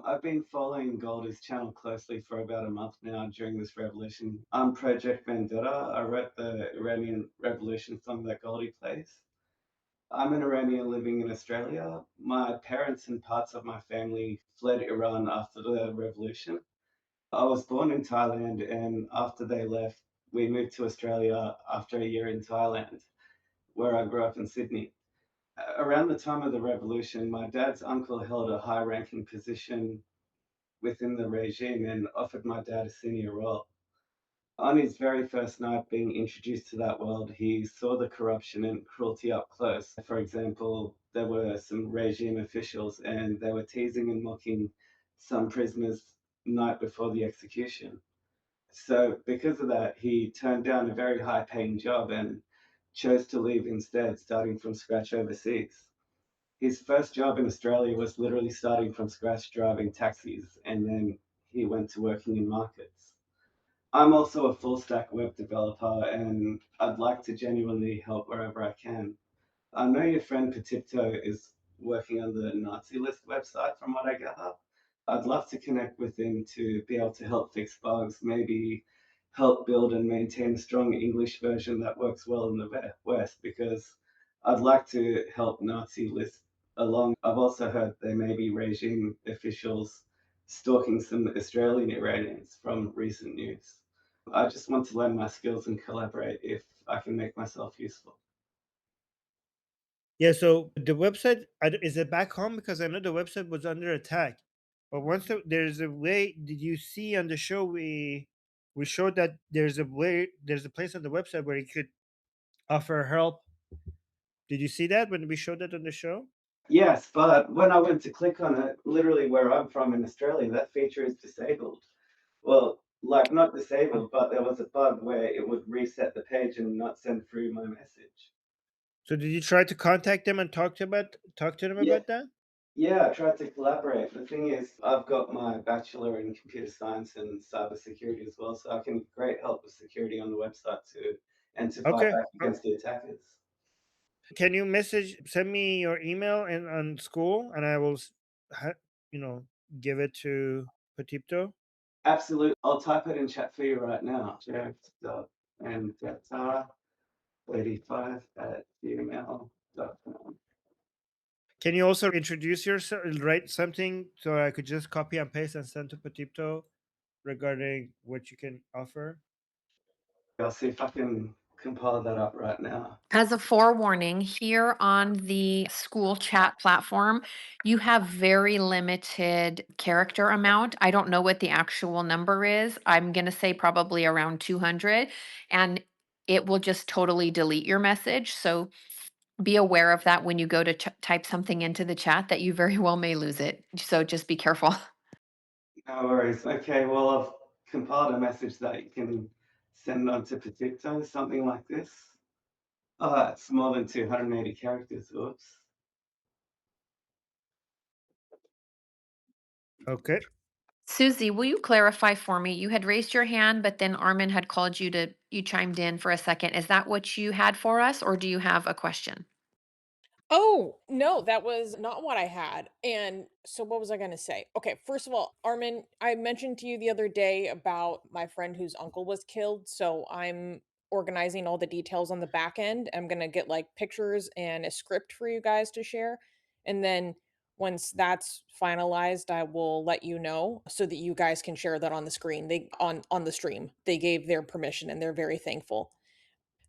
I've been following Goldie's channel closely for about a month now during this revolution. I'm Project Vendetta. I wrote the Iranian Revolution song that Goldie plays. I'm an Iranian living in Australia. My parents and parts of my family fled Iran after the revolution. I was born in Thailand, and after they left, we moved to Australia after a year in Thailand, where I grew up in Sydney. Around the time of the revolution, my dad's uncle held a high ranking position within the regime and offered my dad a senior role. On his very first night being introduced to that world, he saw the corruption and cruelty up close. For example, there were some regime officials and they were teasing and mocking some prisoners night before the execution. So, because of that, he turned down a very high paying job and chose to leave instead, starting from scratch overseas. His first job in Australia was literally starting from scratch driving taxis, and then he went to working in markets. I'm also a full stack web developer and I'd like to genuinely help wherever I can. I know your friend Petipto is working on the Nazi list website from what I gather. I'd love to connect with him to be able to help fix bugs, maybe help build and maintain a strong English version that works well in the West, because I'd like to help Nazi list along. I've also heard there may be regime officials stalking some Australian Iranians from recent news. I just want to learn my skills and collaborate if I can make myself useful. Yeah, so the website is it back home because I know the website was under attack. But there's a way. Did you see on the show we showed that there's a place on the website where you could offer help. Did you see that when we showed that on the show? Yes, but when I went to click on it, literally where I'm from in Australia, that feature is disabled. Well, like not Oh. disabled, but there was a bug where it would reset the page and not send through my message. So did you try to contact them and talk to them Yeah, about that? yeah, I tried to collaborate. The thing is, I've got my bachelor in computer science and cybersecurity as well, so I can great help with security on the website too, and to fight Okay. back against the attackers. Can you send me your email and on school, and I will, ha- you know, give it to Petipto. Absolutely. I'll type it in chat for you right now. And 85 at gmail.com. Can you also introduce yourself, write something so I could just copy and paste and send to Petipto regarding what you can offer? I'll see if I can compile that up right now. As a forewarning, here on the school chat platform, you have very limited character amount. I don't know what the actual number is. I'm going to say probably around 200, and it will just totally delete your message. So be aware of that when you go to type something into the chat that you very well may lose it. So just be careful. No worries. Okay, well, I've compiled a message that you can send on to Petito, something like this. Oh, it's more than 280 characters. Oops. Okay. Susie, will you clarify for me? You had raised your hand, but then Armin had called you chimed in for a second. Is that what you had for us, or do you have a question? Oh, no, that was not what I had. And so what was I going to say? Okay, first of all, Armin, I mentioned to you the other day about my friend whose uncle was killed. So I'm organizing all the details on the back end. I'm going to get like pictures and a script for you guys to share. And then once that's finalized, I will let you know so that you guys can share that on the screen. They on the stream. They gave their permission and they're very thankful.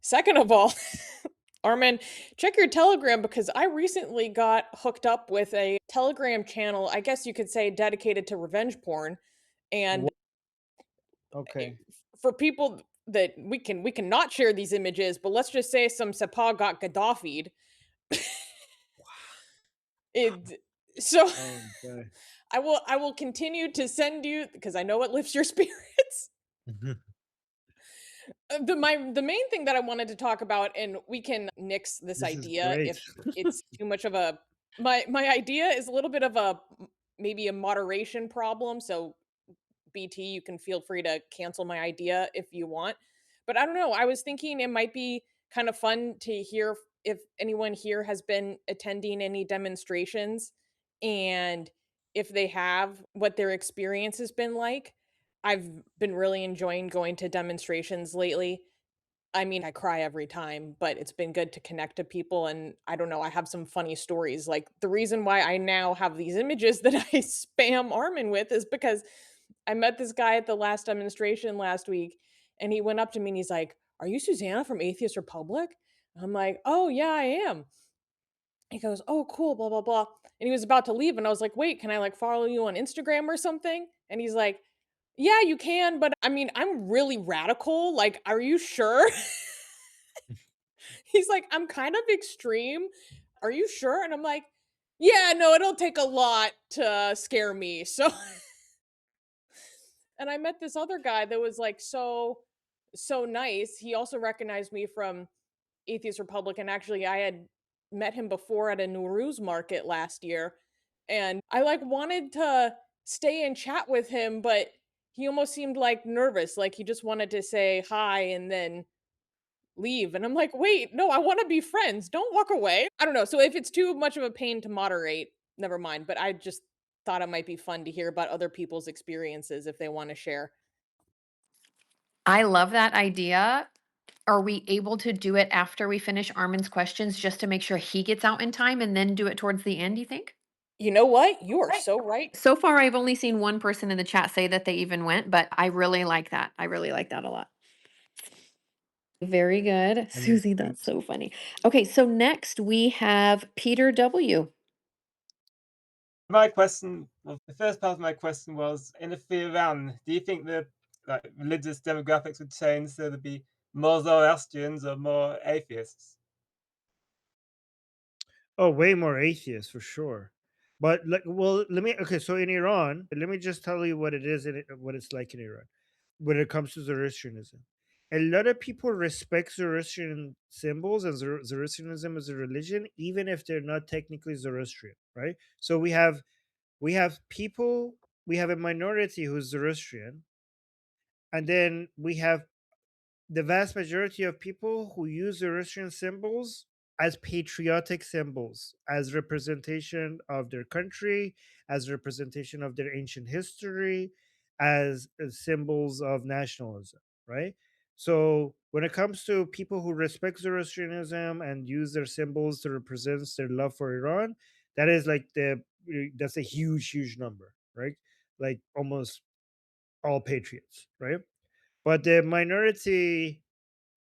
Second of all, Armin, check your Telegram because I recently got hooked up with a Telegram channel, I guess you could say dedicated to revenge porn. And Okay. for people that we can not share these images, but let's just say some Sepah got Gaddafi'd. It so Oh, okay. I will continue to send you because I know it lifts your spirits. The main thing that I wanted to talk about, and we can nix this This is idea great. if it's too much of a my idea is a little bit of a maybe a moderation problem. So BT, you can feel free to cancel my idea if you want. But I don't know. I was thinking it might be kind of fun to hear if anyone here has been attending any demonstrations and if they have, what their experience has been like. I've been really enjoying going to demonstrations lately. I mean, I cry every time, but it's been good to connect to people, and I don't know, I have some funny stories, like, the reason why I now have these images that I spam Armin with is because I met this guy at the last demonstration last week, and he went up to me and he's like, "Are you Susanna from Atheist Republic?" I'm like, "Oh, yeah, I am." He goes, "Oh, cool, blah, blah, blah," and he was about to leave, and I was like, "Wait, can I, like, follow you on Instagram or something?" And he's like, "Yeah, you can, but, I mean, I'm really radical, like, are you sure?" He's like, "I'm kind of extreme. Are you sure?" And I'm like, "Yeah, no, it'll take a lot to scare me." So and I met this other guy that was like so nice. He also recognized me from Atheist Republic, and actually I had met him before at a Nowruz market last year, and I like wanted to stay and chat with him, but He almost seemed, like, nervous, like he just wanted to say hi and then leave, and I'm like, "Wait, no, I wanna be friends, don't walk away." I don't know, so if it's too much of a pain to moderate, never mind, but I just thought it might be fun to hear about other people's experiences if they wanna share. I love that idea. Are we able to do it after we finish Armin's questions just to make sure he gets out in time and then do it towards the end, you think? You know what? You are so right. So far, I've only seen one person in the chat say that they even went, but I really like that. I really like that a lot. Very good. And Susie, that's so funny. Okay, so next we have Peter W. My question, well, the first part of my question was, in Iran, do you think the like religious demographics would change so there'd be more Zoroastrians or more atheists? oh, way more atheists for sure. But like, well, let me. Okay, so in Iran, let me just tell you what it is and what it's like in Iran when it comes to Zoroastrianism. A lot of people respect Zoroastrian symbols and Zoroastrianism as a religion, even if they're not technically Zoroastrian, right? So we have people, we have a minority who's Zoroastrian, and then we have the vast majority of people who use Zoroastrian symbols as patriotic symbols, as representation of their country, as representation of their ancient history, as symbols of nationalism, right? So when it comes to people who respect Zoroastrianism and use their symbols to represent their love for Iran, that is like that's a huge number, right? Like almost all patriots, right? But the minority,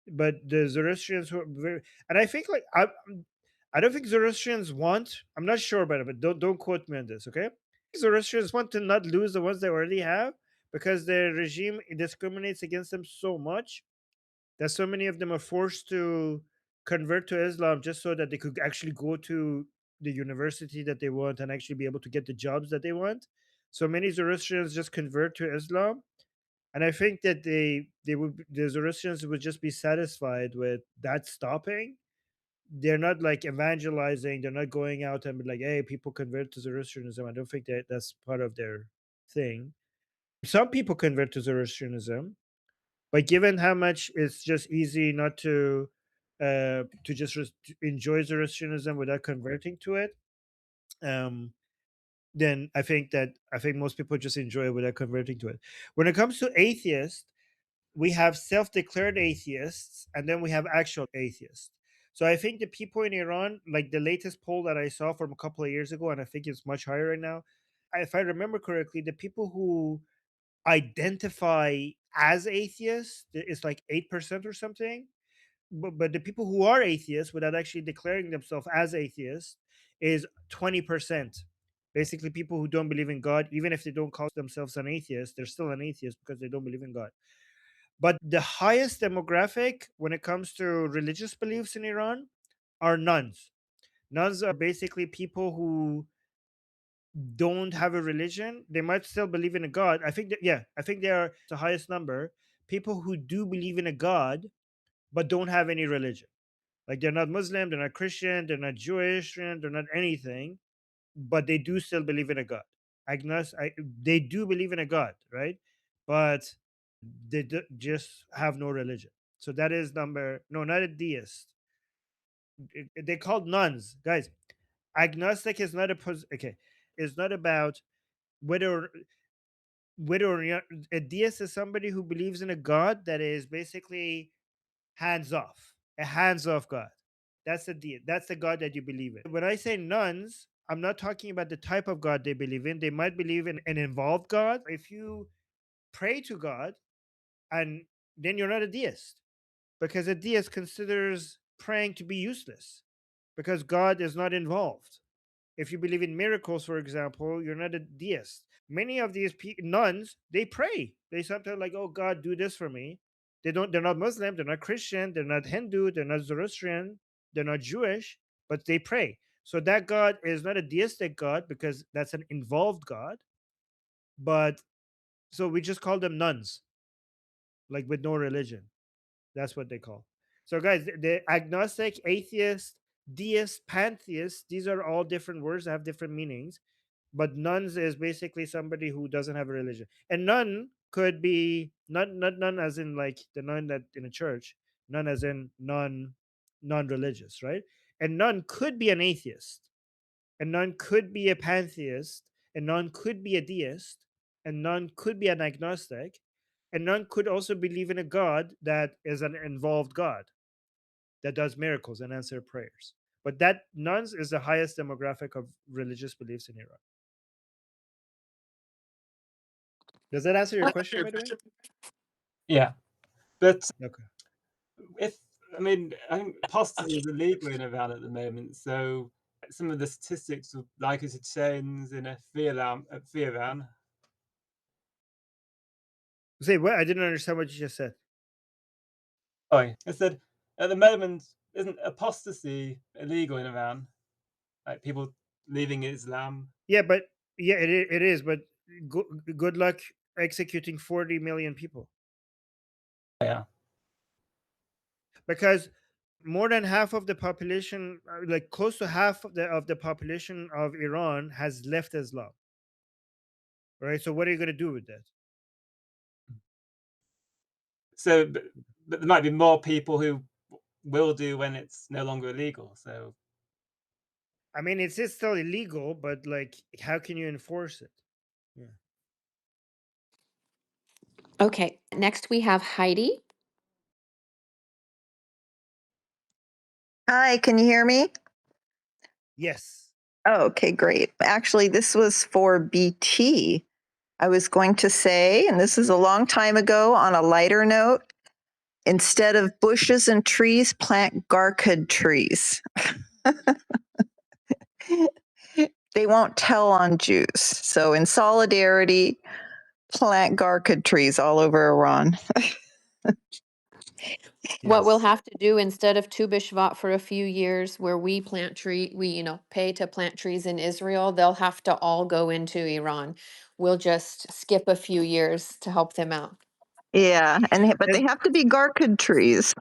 but the Zoroastrians who are very, and I think like I don't think Zoroastrians want. I'm not sure about it, but don't quote me on this, okay? Zoroastrians want to not lose the ones they already have because the regime discriminates against them so much that so many of them are forced to convert to Islam just so that they could actually go to the university that they want and actually be able to get the jobs that they want. So many Zoroastrians just convert to Islam, and I think that the Zoroastrians would just be satisfied with that stopping. They're not like evangelizing. They're not going out and be like, "Hey, people convert to Zoroastrianism." I don't think that that's part of their thing. Some people convert to Zoroastrianism, but given how much it's just easy not to just to enjoy Zoroastrianism without converting to it, um, then I think most people just enjoy it without converting to it. When it comes to atheists, we have self-declared atheists and then we have actual atheists. So I think the people in Iran, like the latest poll that I saw from a couple of years ago, and I think it's much higher right now, if I remember correctly, the people who identify as atheists is like 8% or something. But the people who are atheists without actually declaring themselves as atheists is 20%. Basically, people who don't believe in God, even if they don't call themselves an atheist, they're still an atheist because they don't believe in God. But the highest demographic when it comes to religious beliefs in Iran are nuns. Nuns are basically people who don't have a religion. They might still believe in a God. I think that, yeah, I think they are the highest number. People who do believe in a God, but don't have any religion. Like they're not Muslim, they're not Christian, they're not Jewish, they're not anything, but they do still believe in a God. They do believe in a God, right? But they just have no religion. So that is number, no, not a deist. They're called nuns, guys. Agnostic is not okay. It's not about whether or not a deist is somebody who believes in a God that is basically hands off, a hands off God. That's the deist. That's the God that you believe in. When I say nuns, I'm not talking about the type of God they believe in. They might believe in an involved God. If you pray to God, and then you're not a deist, because a deist considers praying to be useless because God is not involved. If you believe in miracles, for example, you're not a deist. Many of these nuns, they pray. They sometimes like, "Oh God, do this for me." They don't. They're not Muslim. They're not Christian. They're not Hindu. They're not Zoroastrian. They're not Jewish. But they pray. So that God is not a deistic God because that's an involved God. But so we just call them nuns, like with no religion. That's what they call. So, guys, the agnostic, atheist, deist, pantheist, these are all different words that have different meanings. But nuns is basically somebody who doesn't have a religion. And nun could be not none as in like the none that in a church, none as in non-religious, right? And none could be an atheist, and none could be a pantheist, and none could be a deist, and none could be an agnostic, and none could also believe in a god that is an involved god that does miracles and answer prayers. But that nuns is the highest demographic of religious beliefs in Iran. Does that answer your question, by the way? Yeah, but Okay. if I think apostasy is illegal in Iran at the moment, so some of the statistics would like us to change in a Iran. Say what? I didn't understand what you just said. Sorry, I said at the moment isn't apostasy illegal in Iran? Like people leaving Islam. Yeah, but yeah, it is. But good luck executing 40 million people, Yeah. because more than half of the population, like close to half of the population of Iran, has left Islam. Right. So what are you going to do with that? So, but there might be more people who will do when it's no longer illegal. So, I mean, it's still illegal, but like, how can you enforce it? Yeah. Okay, next we have Heidi. Hi, can you hear me? Yes. Oh, okay, great. Actually, this was for BT. I was going to say, and this is a long time ago on a lighter note, instead of bushes and trees, plant garcud trees. They won't tell on Jews. So, in solidarity, plant garcud trees all over Iran. What we'll Yes. have to do instead of Tu B'Shvat for a few years where we pay to plant trees in Israel, they'll have to all go into Iran. We'll just skip a few years to help them out. Yeah, but they have to be garcud trees.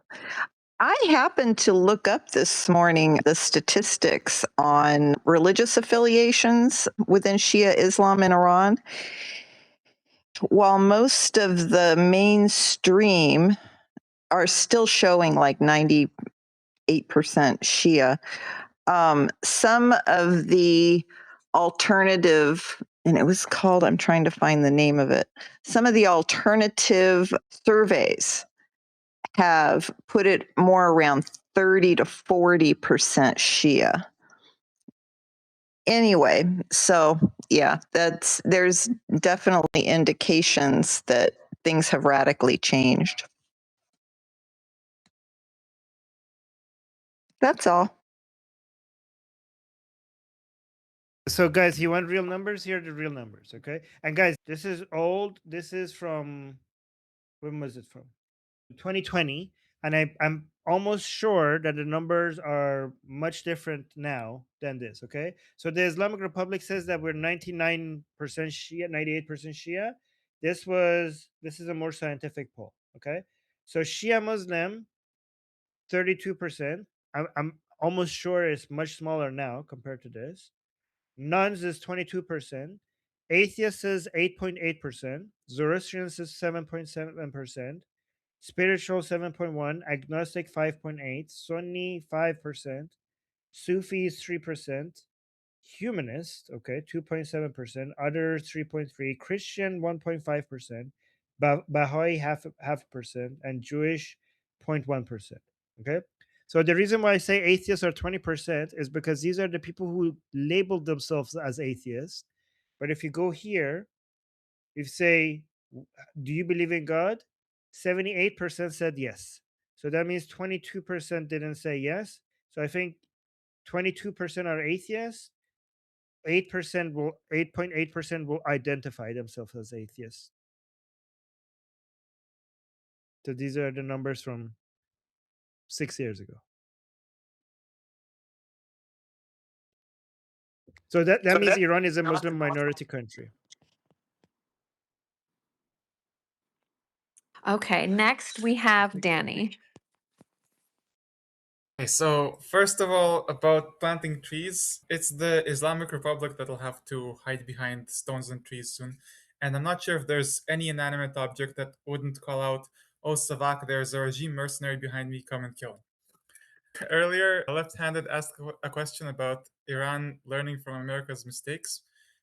I happened to look up this morning the statistics on religious affiliations within Shia Islam in Iran. While most of the mainstream are still showing like 98% Shia, some of the alternative, and it was called, I'm trying to find the name of it, some of the alternative surveys have put it more around 30 to 40% Shia. Anyway, so yeah, there's definitely indications that things have radically changed. That's all. So guys, you want real numbers? Here are the real numbers, okay? And guys, this is old. This is from, when was it from? 2020. And I'm almost sure that the numbers are much different now than this, okay? So the Islamic Republic says that we're 99% Shia, 98% Shia. This is a more scientific poll, okay? So Shia Muslim, 32%. I'm almost sure it's much smaller now compared to this. Nuns is 22%. Atheists is 8.8%. Zoroastrians is 7.7%. Spiritual 7.1. Agnostic 5.8. Sunni 5%. Sufis 3%. Humanist, okay, 2.7%. Others 3.3. Christian 1.5%. Baha'i half percent, and Jewish 0.1%. Okay. So the reason why I say atheists are 20% is because these are the people who labeled themselves as atheists. But if you go here, if you say, do you believe in God? 78% said yes. So that means 22% didn't say yes. So I think 22% are atheists. 8.8% will identify themselves as atheists. So these are the numbers from 6 years ago. So that means Iran is a Muslim minority country. Okay, next we have Danny. Okay, so first of all, about planting trees, it's the Islamic Republic that'll have to hide behind stones and trees soon. And I'm not sure if there's any inanimate object that wouldn't call out, "Oh, Savak, there's a regime mercenary behind me, come and kill him." Earlier, Left-Handed asked a question about Iran learning from America's mistakes.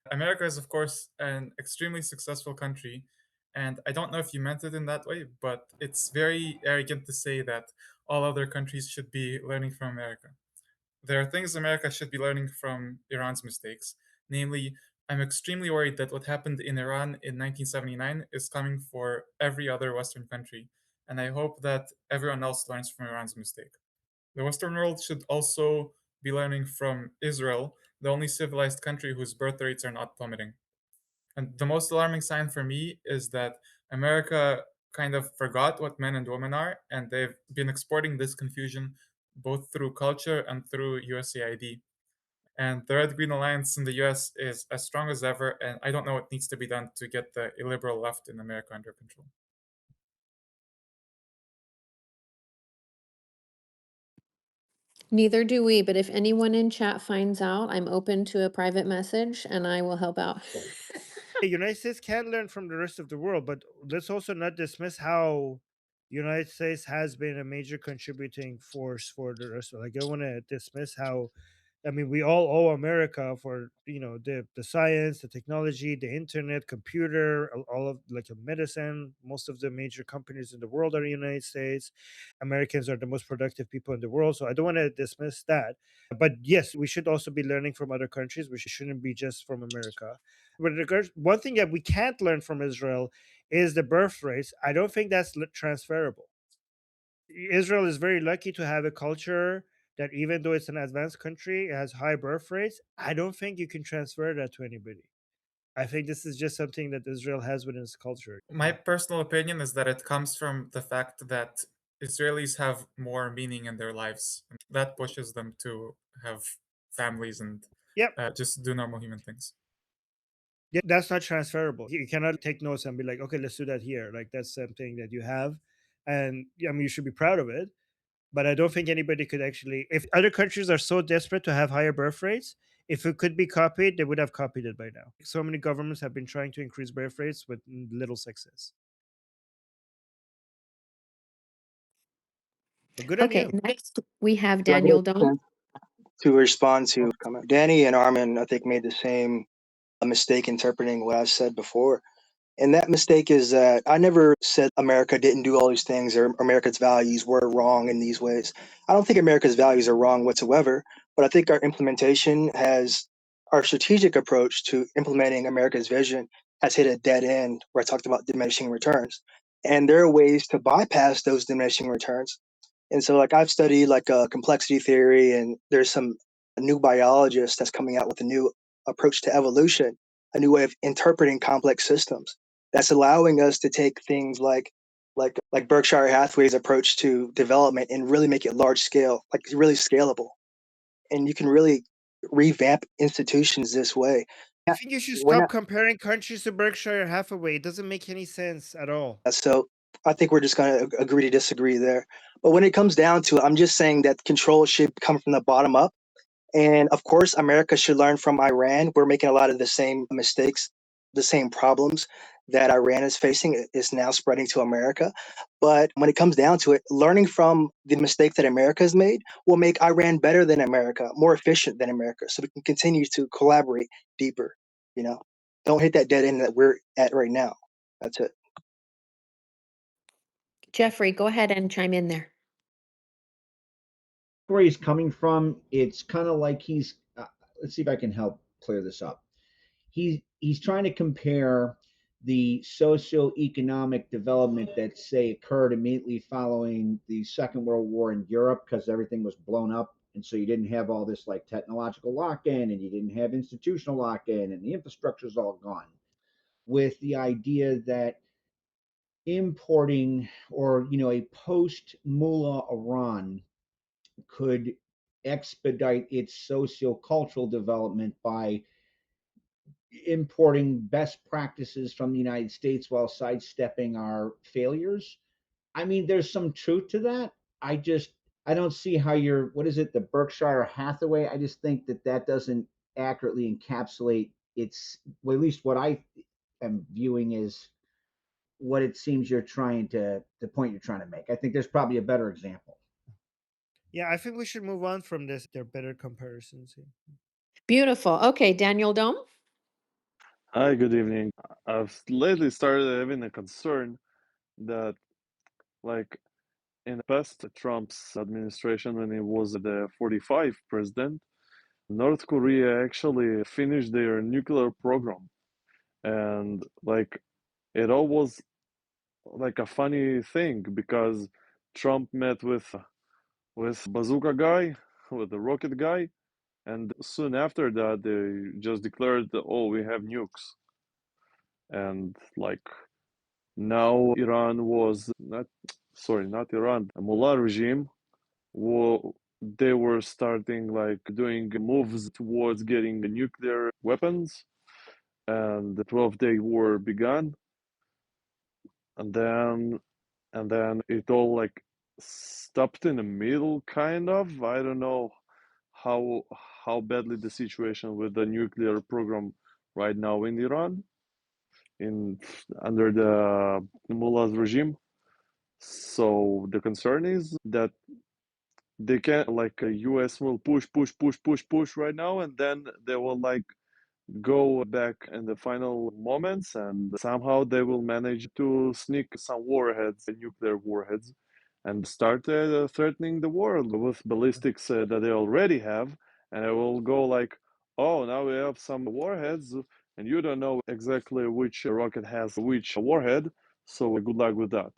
America is, of course, an extremely successful country, and I don't know if you meant it in that way, but it's very arrogant to say that all other countries should be learning from America. There are things America should be learning from Iran's mistakes. Namely, I'm extremely worried that what happened in Iran in 1979 is coming for every other Western country, and I hope that everyone else learns from Iran's mistake. The Western world should also be learning from Israel, the only civilized country whose birth rates are not plummeting. And the most alarming sign for me is that America kind of forgot what men and women are, and they've been exporting this confusion both through culture and through USAID. And the Red Green Alliance in the US is as strong as ever, and I don't know what needs to be done to get the illiberal left in America under control. Neither do we, but if anyone in chat finds out, I'm open to a private message and I will help out. The United States can learn from the rest of the world, but let's also not dismiss how United States has been a major contributing force for the rest of. Like, I don't want to dismiss how. I mean, we all owe America for the science, the technology, the internet, computer, all of like medicine. Most of the major companies in the world are in the United States. Americans are the most productive people in the world, so I don't want to dismiss that. But yes, we should also be learning from other countries. We shouldn't be just from America. But regards, one thing that we can't learn from Israel is the birth rates. I don't think that's transferable. Israel is very lucky to have a culture that, even though it's an advanced country, it has high birth rates. I don't think you can transfer that to anybody. I think this is just something that Israel has within its culture. My personal opinion is that it comes from the fact that Israelis have more meaning in their lives. And that pushes them to have families and Yep. just do normal human things. Yeah, that's not transferable. You cannot take notes and be like, okay, let's do that here. Like, that's something that you have. And I mean, you should be proud of it. But I don't think anybody could actually, if other countries are so desperate to have higher birth rates, if it could be copied, they would have copied it by now. So many governments have been trying to increase birth rates with little success. A good Okay, idea. next we have Do I get Daniel a Doan. chance to respond to comment? Danny and Armin, I think, made the same mistake interpreting what I said before. And that mistake is that I never said America didn't do all these things or America's values were wrong in these ways. I don't think America's values are wrong whatsoever, but I think our implementation our strategic approach to implementing America's vision has hit a dead end where I talked about diminishing returns. And there are ways to bypass those diminishing returns. And so, like, I've studied like complexity theory, and there's some new biologist that's coming out with a new approach to evolution, a new way of interpreting complex systems that's allowing us to take things like Berkshire Hathaway's approach to development and really make it large scale, like really scalable. And you can really revamp institutions this way. I think you should We're stop not, comparing countries to Berkshire Hathaway. It doesn't make any sense at all. so I think we're just going to agree to disagree there. But when it comes down to it, I'm just saying that control should come from the bottom up. And of course, America should learn from Iran. We're making a lot of the same mistakes, the same problems that Iran is facing is now spreading to America. But when it comes down to it, learning from the mistake that America has made will make Iran better than America, more efficient than America, so we can continue to collaborate deeper. You know, don't hit that dead end that we're at right now. That's it. Jeffrey, go ahead and chime in there. Where he's coming from, it's kind of like let's see if I can help clear this up. He's trying to compare the socio-economic development that, say, occurred immediately following the Second World War in Europe, because everything was blown up, and so you didn't have all this like technological lock-in, and you didn't have institutional lock-in, and the infrastructure's all gone, with the idea that importing, or a post-Mullah Iran could expedite its socio-cultural development by importing best practices from the United States while sidestepping our failures. I mean, there's some truth to that. I don't see how what is it, the Berkshire Hathaway? I just think that doesn't accurately encapsulate its, well, at least what I am viewing as what it seems you're trying to the point you're trying to make. I think there's probably a better example. Yeah, I think we should move on from this. There are better comparisons here. Beautiful. Okay, Daniel Dome. Hi, good evening. I've lately started having a concern that, like, in the past Trump's administration, when he was the 45 president, North Korea actually finished their nuclear program. And, like, it all was like a funny thing because Trump met with bazooka guy, with the rocket guy, and soon after that they just declared, oh, we have nukes. And like now Iran was not, sorry, not Iran, a Mullah regime, they were starting like doing moves towards getting nuclear weapons, and the 12-day war began, and then it all like stopped in the middle, kind of. I don't know how how badly the situation with the nuclear program right now in Iran, in under the Mullahs regime. So the concern is that they can like US will push right now, and then they will like go back in the final moments, and somehow they will manage to sneak some warheads, nuclear warheads, and start threatening the world with ballistics that they already have, and it will go like, oh, now we have some warheads, and you don't know exactly which rocket has which warhead, so good luck with that.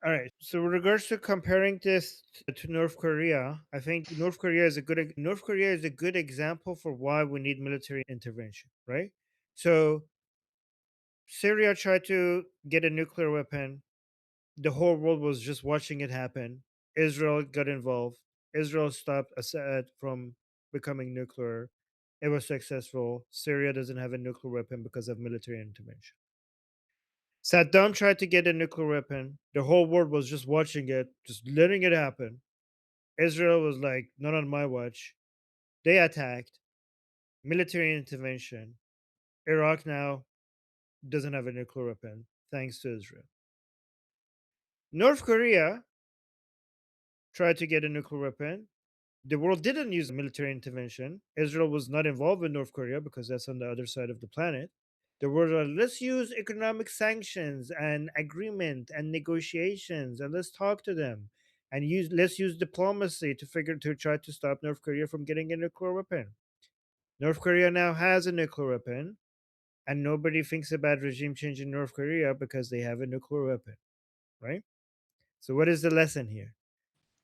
All right. So, with regards to comparing this to North Korea, I think North Korea is a good example for why we need military intervention, right? So, Syria tried to get a nuclear weapon. The whole world was just watching it happen. Israel got involved. Israel stopped Assad from becoming nuclear. It was successful. Syria doesn't have a nuclear weapon because of military intervention. Saddam tried to get a nuclear weapon. The whole world was just watching it, just letting it happen. Israel was like, not on my watch. They attacked. Military intervention. Iraq now doesn't have a nuclear weapon, thanks to Israel. North Korea tried to get a nuclear weapon. The world didn't use military intervention. Israel was not involved with North Korea because that's on the other side of the planet. The world was, let's use economic sanctions and agreement and negotiations, and let's talk to them and let's use diplomacy to try to stop North Korea from getting a nuclear weapon. North Korea now has a nuclear weapon, and nobody thinks about regime change in North Korea because they have a nuclear weapon, right? So what is the lesson here?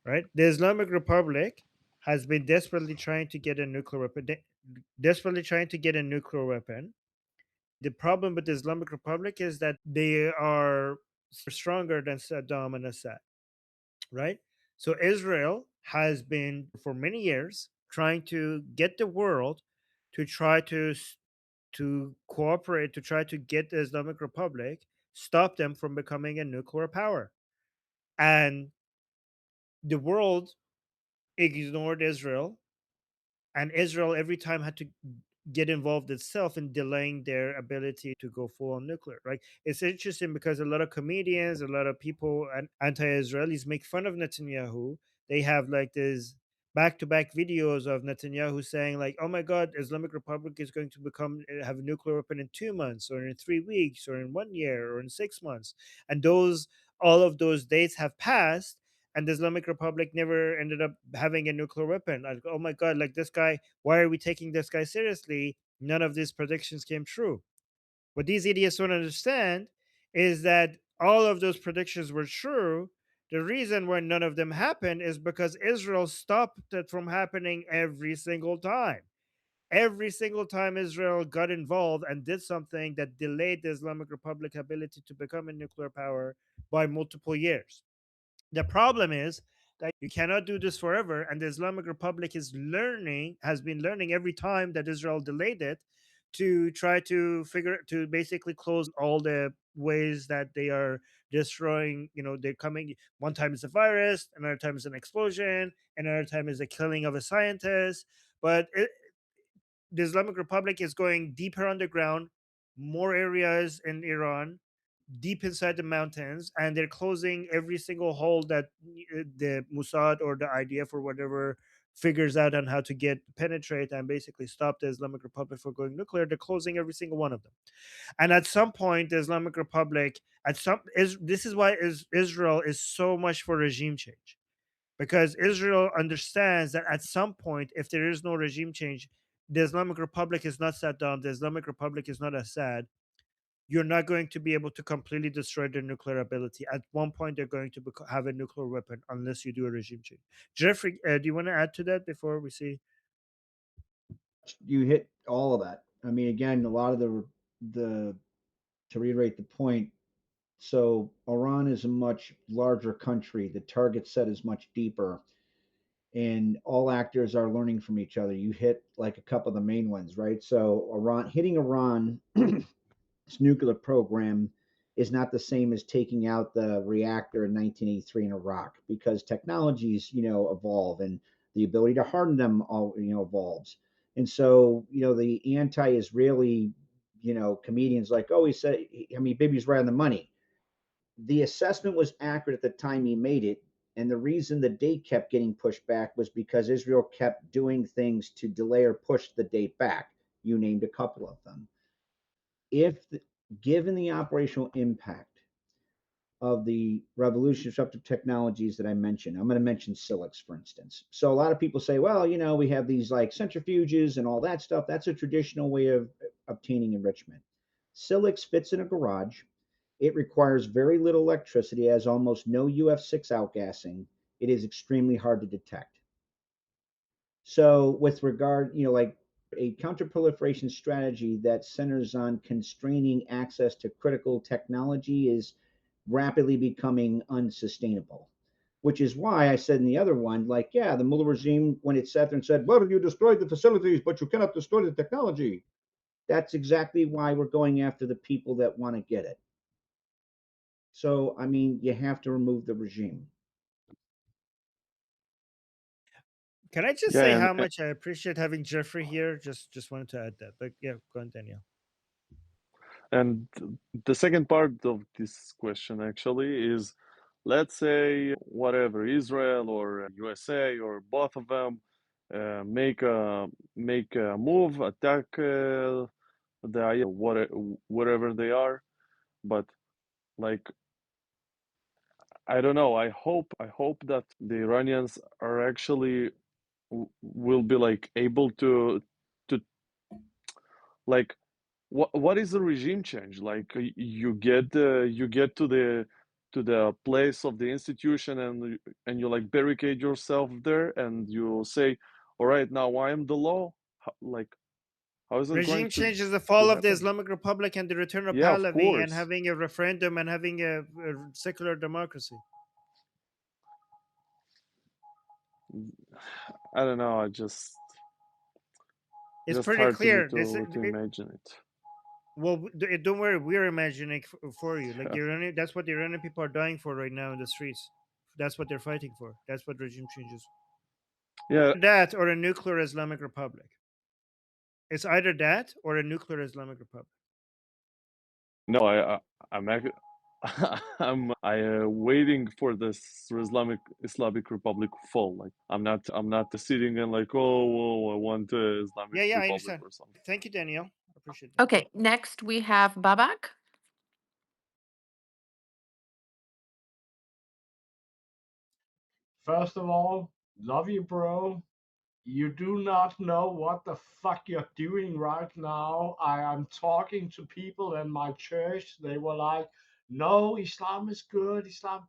Right? The Islamic Republic has been desperately trying to get a nuclear weapon, desperately trying to get a nuclear weapon. The problem with the Islamic Republic is that they are stronger than Saddam and Assad, right? So Israel has been for many years trying to get the world to try to cooperate, to try to get the Islamic Republic, stop them from becoming a nuclear power. And the world ignored Israel, and Israel every time had to get involved itself in delaying their ability to go full on nuclear. Right? It's interesting because a lot of comedians, a lot of people, and anti-Israelis make fun of Netanyahu. They have like this back-to-back videos of Netanyahu saying like, "Oh my God, Islamic Republic is going to have a nuclear weapon in 2 months, or in 3 weeks, or in 1 year, or in 6 months," and all of those dates have passed, and the Islamic Republic never ended up having a nuclear weapon. Like, oh my God, like this guy, why are we taking this guy seriously? None of these predictions came true. What these idiots don't understand is that all of those predictions were true. The reason why none of them happened is because Israel stopped it from happening every single time. Every single time Israel got involved and did something that delayed the Islamic Republic ability to become a nuclear power by multiple years. The problem is that you cannot do this forever, and the Islamic Republic has been learning every time that Israel delayed it to try to basically close all the ways that they are destroying. They're coming. One time is a virus, another time is an explosion, another time is a killing of a scientist. But the Islamic Republic is going deeper underground, more areas in Iran, deep inside the mountains, and they're closing every single hole that the Mossad or the IDF or whatever figures out on how to get penetrate and basically stop the Islamic Republic from going nuclear. They're closing every single one of them. And at some point, the Islamic Republic, this is why Israel is so much for regime change, because Israel understands that at some point, if there is no regime change, the Islamic Republic is not Saddam, the Islamic Republic is not Assad. You're not going to be able to completely destroy their nuclear ability. At one point, they're going to have a nuclear weapon unless you do a regime change. Jeffrey, do you want to add to that before we see? You hit all of that. I mean, again, a lot of the to reiterate the point. So Iran is a much larger country. The target set is much deeper, and all actors are learning from each other. You hit like a couple of the main ones, right? So Iran, its nuclear program is not the same as taking out the reactor in 1983 in Iraq, because technologies, evolve, and the ability to harden them all, evolves. And so, the anti-Israeli, comedians like, oh, he said, I mean, Bibi's right on the money. The assessment was accurate at the time he made it. And the reason the date kept getting pushed back was because Israel kept doing things to delay or push the date back. You named a couple of them. If given the operational impact of the revolution disruptive technologies that I mentioned, I'm going to mention Silix, for instance. So a lot of people say, well, we have these like centrifuges and all that stuff. That's a traditional way of obtaining enrichment. Silix fits in a garage. It requires very little electricity, has almost no UF6 outgassing. It is extremely hard to detect. So with regard, like a counterproliferation strategy that centers on constraining access to critical technology is rapidly becoming unsustainable, which is why I said in the other one, like, yeah, the Mullah regime, when it sat there and said, well, you destroyed the facilities, but you cannot destroy the technology. That's exactly why we're going after the people that want to get it. So, I mean, you have to remove the regime. Can I just say Yeah, how much I appreciate having Jeffrey here? Just wanted to add that. But yeah, go on, Daniel. and the second part of this question actually is, let's say whatever, Israel or USA or both of them make a move, attack whatever they are, but like, I don't know. I hope that the Iranians are actually will be like able to like, what is the regime change? Like, you get to the place of the institution, and you like barricade yourself there, and you say, all right, now I am the law. Like, how is it going Regime change is the fall to of the happen? Islamic Republic and the return of Yeah, of Pahlavi and course. having a referendum and having a secular democracy. I don't know. It's Just pretty hard to me clear. to imagine it. Well, don't worry, we're imagining for you. Like the Iranian, that's what the Iranian people are dying for right now in the streets. That's what they're fighting for. That's what regime changes. Yeah. That or a nuclear Islamic Republic. It's either that or a nuclear Islamic Republic. No, I'm waiting for this Islamic Republic to fall. Like, I'm not sitting and like, oh, I want Islamic Yeah, I Republic understand. or something. Thank you, Danielle. Appreciate that. Okay, next we have Babak. First of all, love you, bro. You do not know what the fuck you're doing right now. I am talking to people in my church. They were like, no, Islam is good. Islam.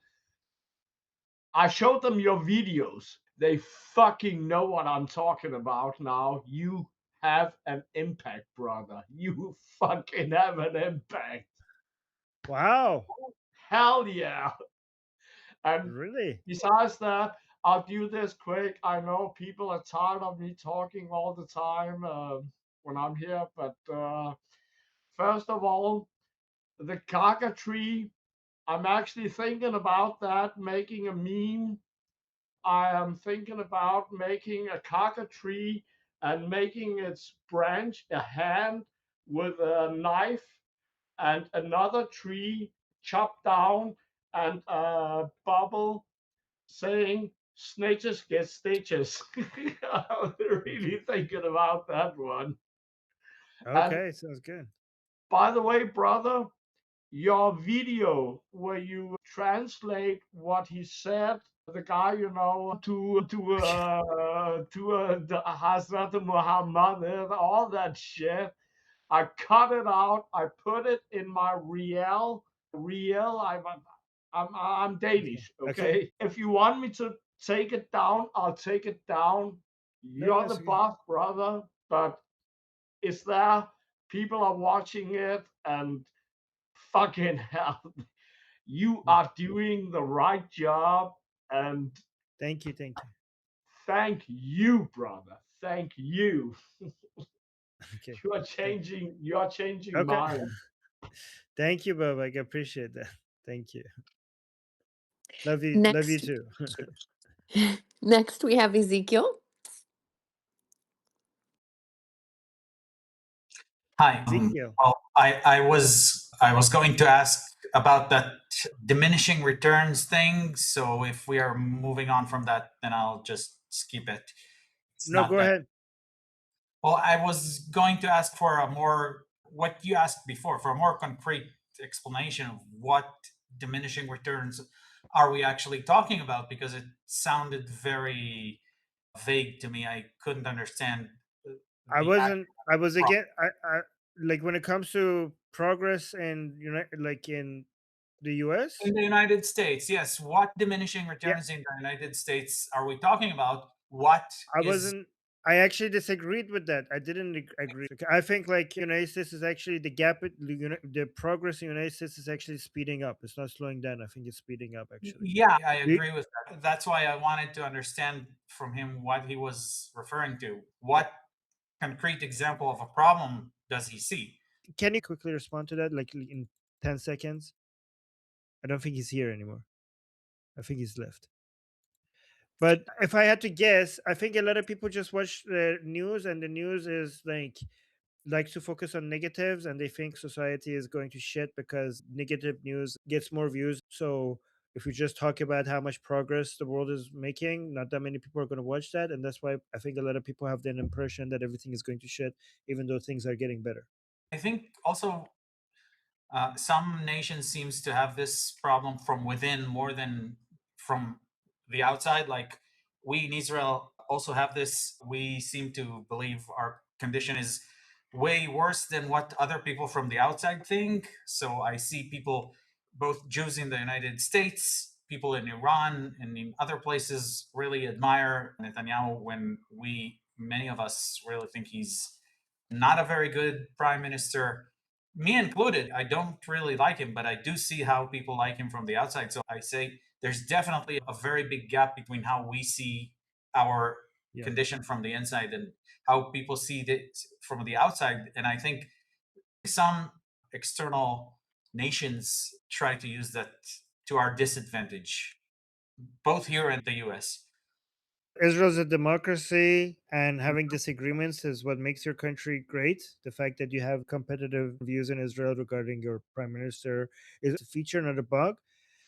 I showed them your videos. They fucking know what I'm talking about now. You have an impact, brother. You fucking have an impact. Wow. Hell yeah. And Really? besides that, I'll do this quick. I know people are tired of me talking all the time when I'm here, but first of all, the kaka tree, I'm actually thinking about that, making a meme. I am thinking about making a kaka tree and making its branch a hand with a knife, and another tree chopped down, and a bubble saying snitches get stitches. I was really thinking about that one. And Okay, sounds good. by the way, brother, your video where you translate what he said, the guy, to the Hazrat Muhammad, all that shit. I cut it out. I put it in my reel. I'm Okay. Danish, Okay. okay? If you want me to take it down, I'll take it down. No, You're the it's okay. boss, brother. But is there? People are watching it, and fucking hell, you are doing the right job. And Thank you. Thank you. thank you, brother. Thank you. Okay. You are Thank changing Okay. minds. Thank you, Bob. I appreciate that. Thank you. Love you. Love you Next, too. next we have Ezekiel. Hi. Ezekiel. Well, I was going to ask about that diminishing returns thing. So if we are moving on from that, then I'll just skip it. It's No, not go that. ahead. Well, I was going to ask for a more what you asked before, for a more concrete explanation of what diminishing returns are we actually talking about, because it sounded very vague to me. I couldn't understand I the wasn't. I was actual. again. I like when it comes to progress in like in the U.S. In the United States, yes. What diminishing Yeah, returns in the United States are we talking about? What I is wasn't. I actually disagreed with that. I didn't agree. Okay, I think like United States is actually the progress in the United States is actually speeding up. It's not slowing down. I think it's speeding up actually. yeah, I Do you- agree with that. That's why I wanted to understand from him what he was referring to. yeah. What concrete example of a problem does he see? Can you quickly respond to that, like in 10 seconds? I don't think he's here anymore. I think he's left. But if I had to guess, I think a lot of people just watch the news, and the news is like to focus on negatives, and they think society is going to shit because negative news gets more views. So if we just talk about how much progress the world is making, not that many people are going to watch that, and that's why I think a lot of people have the impression that everything is going to shit, even though things are getting better. I think also some nations seems to have this problem from within more than from the outside. Like we in Israel also have this. We seem to believe our condition is way worse than what other people from the outside think. So I see people, both Jews in the United States, people in Iran and in other places, really admire Netanyahu when many of us really think he's not a very good prime minister, me included. I don't really like him, but I do see how people like him from the outside. So I say there's definitely a very big gap between how we see our Yeah. condition from the inside and how people see it from the outside. And I think some external nations try to use that to our disadvantage, both here and the US. Israel's a democracy, and having disagreements is what makes your country great. The fact that you have competitive views in Israel regarding your prime minister is a feature, not a bug.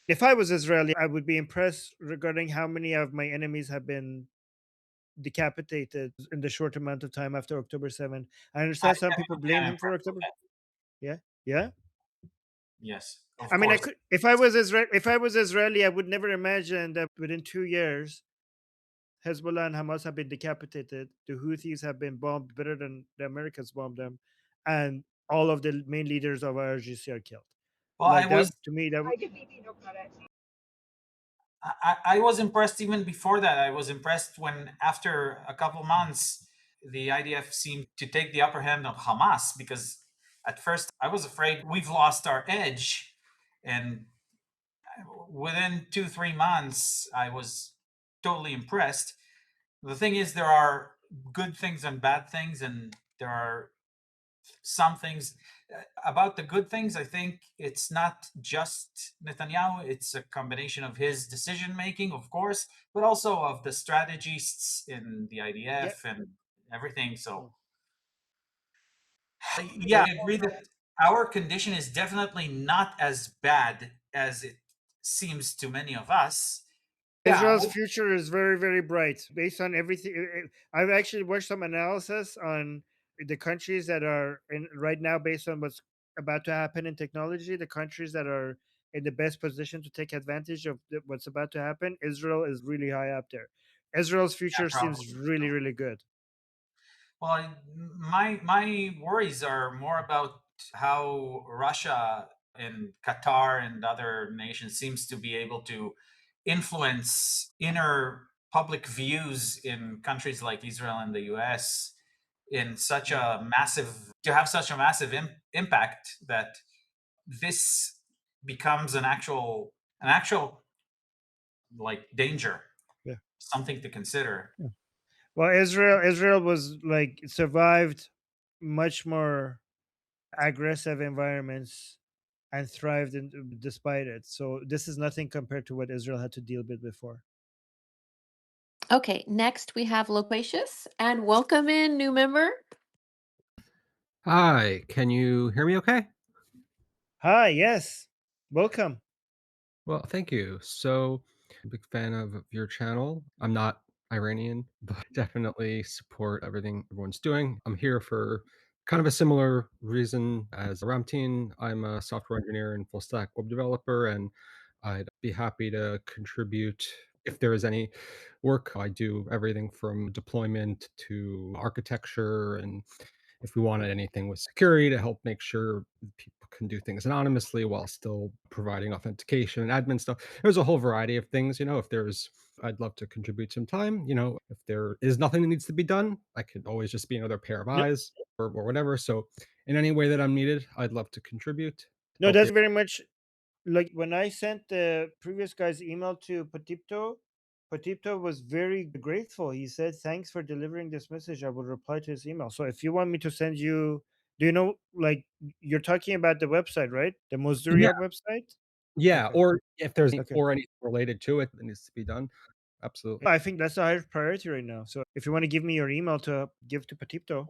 If I was Israeli, I would be impressed regarding how many of my enemies have been decapitated in the short amount of time after October 7th. I I understand some people blame am him for impressed with October. that. Yeah, yeah. Yes, of I mean, I course. could if I was Israeli, I would never imagine that within 2 years Hezbollah and Hamas have been decapitated. The Houthis have been bombed better than the Americans bombed them, and all of the main leaders of IRGC are killed. Well, Like that to me, I was impressed even before that. I was impressed when, after a couple months, the IDF seemed to take the upper hand on Hamas, because at first I was afraid we've lost our edge. And within 2-3 months, I was totally impressed. The thing is, there are good things and bad things, and there are some things about the good things. I think it's not just Netanyahu, it's a combination of his decision making, of course, but also of the strategists in the yeah, IDF and everything. So yeah, I agree that our condition is definitely not as bad as it seems to many of us. Israel's future is very, very bright based on everything. I've actually watched some analysis on the countries that are in right now based on what's about to happen in technology. The countries that are in the best position to take advantage of what's about to happen. Israel is really high up there. Israel's future seems really, really good. Well, my worries are more about how Russia and Qatar and other nations seems to be able to influence inner public views in countries like Israel and the US in such a massive to have such a massive impact that this becomes an actual like danger, Yeah. something to consider. Yeah. Well, Israel was like survived much more aggressive environments and thrived despite it. So this is nothing compared to what Israel had to deal with before. Okay, next we have Loquacious, and welcome in, new member. Hi, can you hear me okay? Hi, yes. Welcome. Well, thank you. So, big fan of your channel. I'm not Iranian, but definitely support everything everyone's doing. I'm here for kind of a similar reason as Ramtin. I'm a software engineer and full stack web developer, and I'd be happy to contribute if there is any work. I do everything from deployment to architecture, and if we wanted anything with security to help make sure people can do things anonymously while still providing authentication and admin stuff. There's a whole variety of things, if there's I'd love to contribute some time. If there is nothing that needs to be done, I could always just be another pair of eyes or whatever. So in any way that I'm needed, I'd love to contribute. No, that's very much like when I sent the previous guy's email to Patipto was very grateful. He said, "Thanks for delivering this message. I will reply to his email." So if you want me to send you, do you know, like you're talking about the website, right? The Yeah. Mozduriab website? Yeah, Okay. or if there's Okay. or anything related to it that needs to be done. Absolutely. I think that's the highest priority right now. So if you want to give me your email to give to Patipto,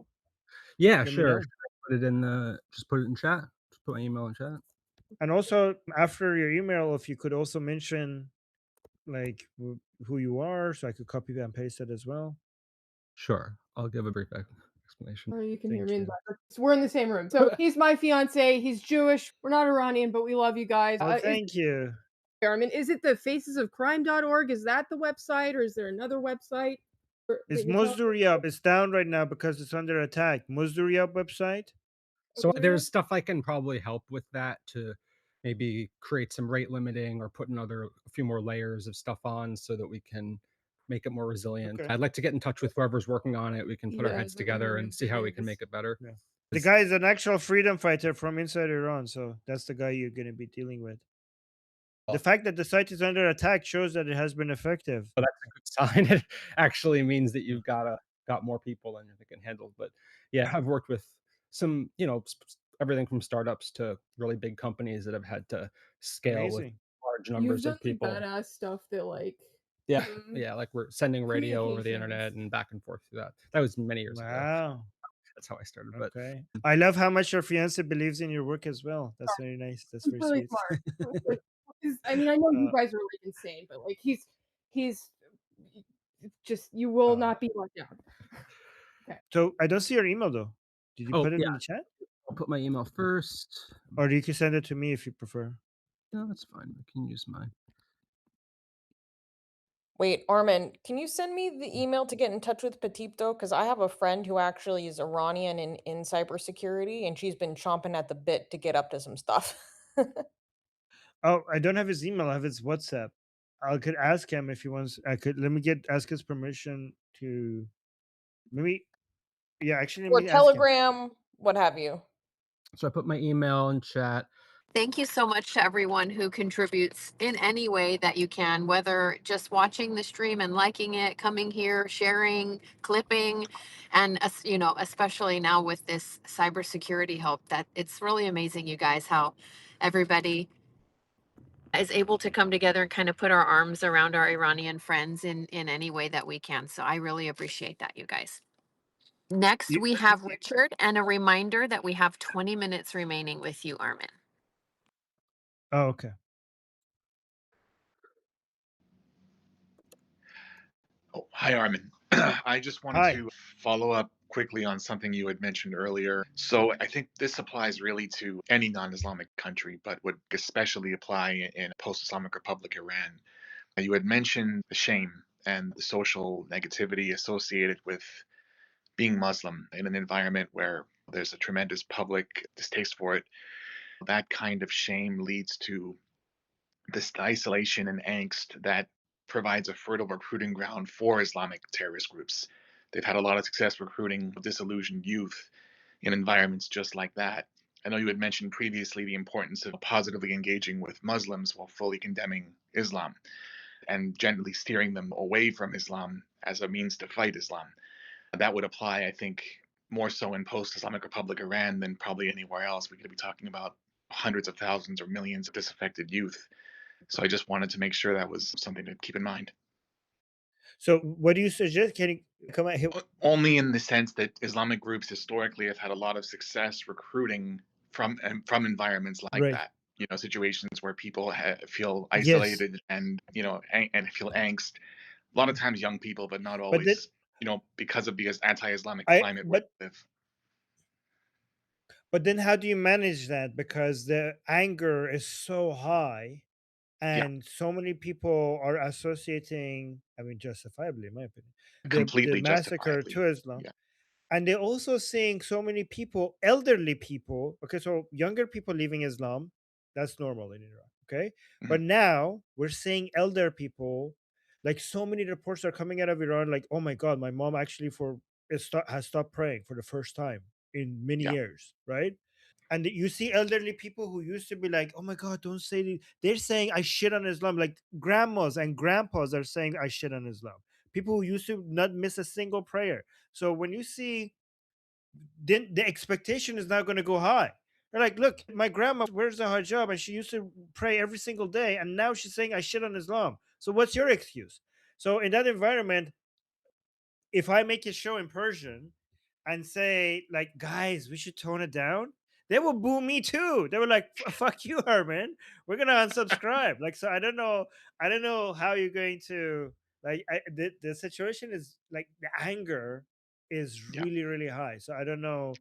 Yeah, let me sure. know. Should I put it in just put it in chat? Just put my email in chat. And also after your email, if you could also mention like who you are, so I could copy and paste it as well. Sure. I'll give a brief explanation. Or you can hear Thank me in the you. background. So we're in the same room. So he's my fiance. He's Jewish. We're not Iranian, but we love you guys. Oh, thank you. Armin, is it the facesofcrime.org? Is that the website, or is there another website? It's Mozduriab. It's down right now because it's under attack. Mozduriab website. So there's stuff I can probably help with that to maybe create some rate limiting or put a few more layers of stuff on so that we can make it more resilient. Okay. I'd like to get in touch with whoever's working on it. We can put our heads together and see how we can make it better. Yeah. The guy is an actual freedom fighter from inside Iran, so that's the guy you're going to be dealing with. The fact that the site is under attack shows that it has been effective. So that's a good sign. It actually means that you've got more people than you can handle. But yeah, I've worked with some, everything from startups to really big companies that have had to scale with Amazing. large numbers of people. Badass stuff that like Yeah, like we're sending radio over the internet and back and forth through that. That was many years ago. Wow. That's how I started. Okay. I love how much your fiance believes in your work as well. That's very nice. That's very really sweet. smart. I mean, I know you guys are like insane, but like he's just you will not be let down. Okay. So I don't see your email though. Did you put it yeah. in the chat? I'll put my email first. Or you can send it to me if you prefer. No, that's fine. I can use mine. Wait, Armin, can you send me the email to get in touch with Patipto? Because I have a friend who actually is Iranian in cybersecurity, and she's been chomping at the bit to get up to some stuff. Oh, I don't have his email. I have his WhatsApp. I could ask him if he wants. Let me ask his permission to. Maybe. Yeah, actually, let or me ask him. Telegram, what have you. So I put my email in chat. Thank you so much to everyone who contributes in any way that you can, whether just watching the stream and liking it, coming here, sharing, clipping, and especially now with this cybersecurity help, that it's really amazing, you guys, how everybody is able to come together and kind of put our arms around our Iranian friends in any way that we can. So I really appreciate that, you guys. Next, You- we have Richard, and a reminder that we have 20 minutes remaining with you, Armin. Oh, okay. Oh, hi, Armin. I just wanted Hi. to follow up quickly on something you had mentioned earlier. So I think this applies really to any non-Islamic country, but would especially apply in post-Islamic Republic Iran. You had mentioned the shame and the social negativity associated with being Muslim in an environment where there's a tremendous public distaste for it. That kind of shame leads to this isolation and angst that provides a fertile recruiting ground for Islamic terrorist groups. They've had a lot of success recruiting disillusioned youth in environments just like that. I know you had mentioned previously the importance of positively engaging with Muslims while fully condemning Islam and gently steering them away from Islam as a means to fight Islam. That would apply, I think, more so in post Islamic Republic Iran than probably anywhere else. We could be talking about hundreds of thousands or millions of disaffected youth. So I just wanted to make sure that was something to keep in mind. So what do you suggest? Can you come out here? Only in the sense that Islamic groups historically have had a lot of success recruiting from environments like Right. that. You know, situations where people feel Yes. isolated and and feel angst. A lot of times, young people, but not But then always. Because of the anti-Islamic I climate where they live. but then how do you manage that? Because the anger is so high Yeah, and so many people are associating, I mean, justifiably, in my opinion, the completely massacre to justifiably. Islam. Yeah, And they're also seeing so many people, elderly people. Okay, so younger people leaving Islam, that's normal in Iran. Okay, mhm. but now we're seeing elder people, like so many reports are coming out of Iran, like, oh my God, my mom actually has stopped praying for the first time in many Yeah, years, right? And you see elderly people who used to be like, oh my God, don't say this. They're saying I shit on Islam. Like grandmas and grandpas are saying I shit on Islam. People who used to not miss a single prayer. So when you see, then the expectation is not going to go high. They're like, look, my grandma wears the hijab and she used to pray every single day, and now she's saying I shit on Islam. So what's your excuse? So in that environment, if I make a show in Persian and say, like, guys, we should tone it down, they will boo me too. They were like, fuck you, Herman. We're gonna unsubscribe. Like, so I don't know how you're going to like the situation is like the anger is yeah. really, really high. So I don't know,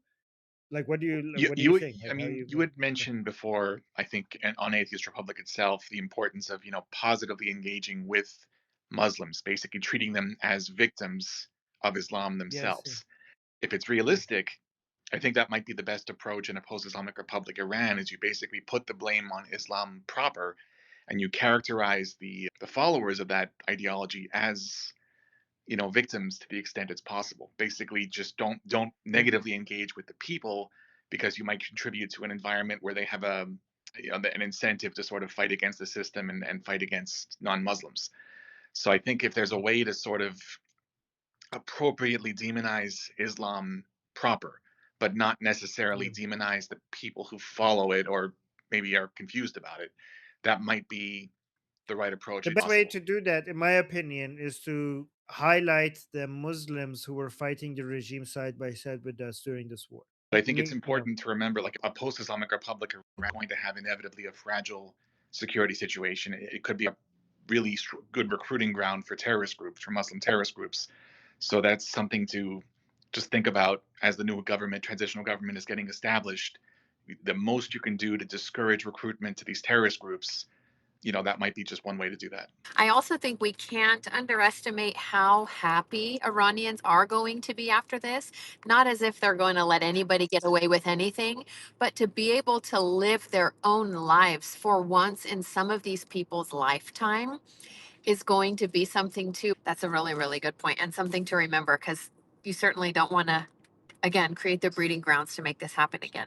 like, You, what do you you, think? I Like, how mean, you you had mentioned before, I think, on Atheist Republic itself, the importance of positively engaging with Muslims, basically treating them as victims of Islam yeah, I see. themselves. If it's Yeah. realistic, I think that might be the best approach in a post-Islamic Republic Iran. Is you basically put the blame on Islam proper, and you characterize the followers of that ideology as victims to the extent it's possible. Basically, just don't Yeah. negatively engage with the people because you might contribute to an environment where they have an incentive to sort of fight against the system and fight against non-Muslims. So I think if there's a way to sort of appropriately demonize Islam proper, but not necessarily Yeah. demonize the people who follow it or maybe are confused about it, that might be the right approach The if best way possible. to do that, in my opinion, is to highlight the Muslims who were fighting the regime side by side with us during this war. But I I think it's mean, important to remember, like a post-Islamic Republic is going to have inevitably a fragile security situation. It could be a really good recruiting ground for terrorist groups, for Muslim terrorist groups. So that's something to just think about as the new government, transitional government, is getting established. The most you can do to discourage recruitment to these terrorist groups, that might be just one way to do that. I also think we can't underestimate how happy Iranians are going to be after this. Not as if they're going to let anybody get away with anything, but to be able to live their own lives for once in some of these people's lifetime is going to be something too. That's a really, really good point, and something to remember, because you certainly don't want to, again, create the breeding grounds to make this happen again.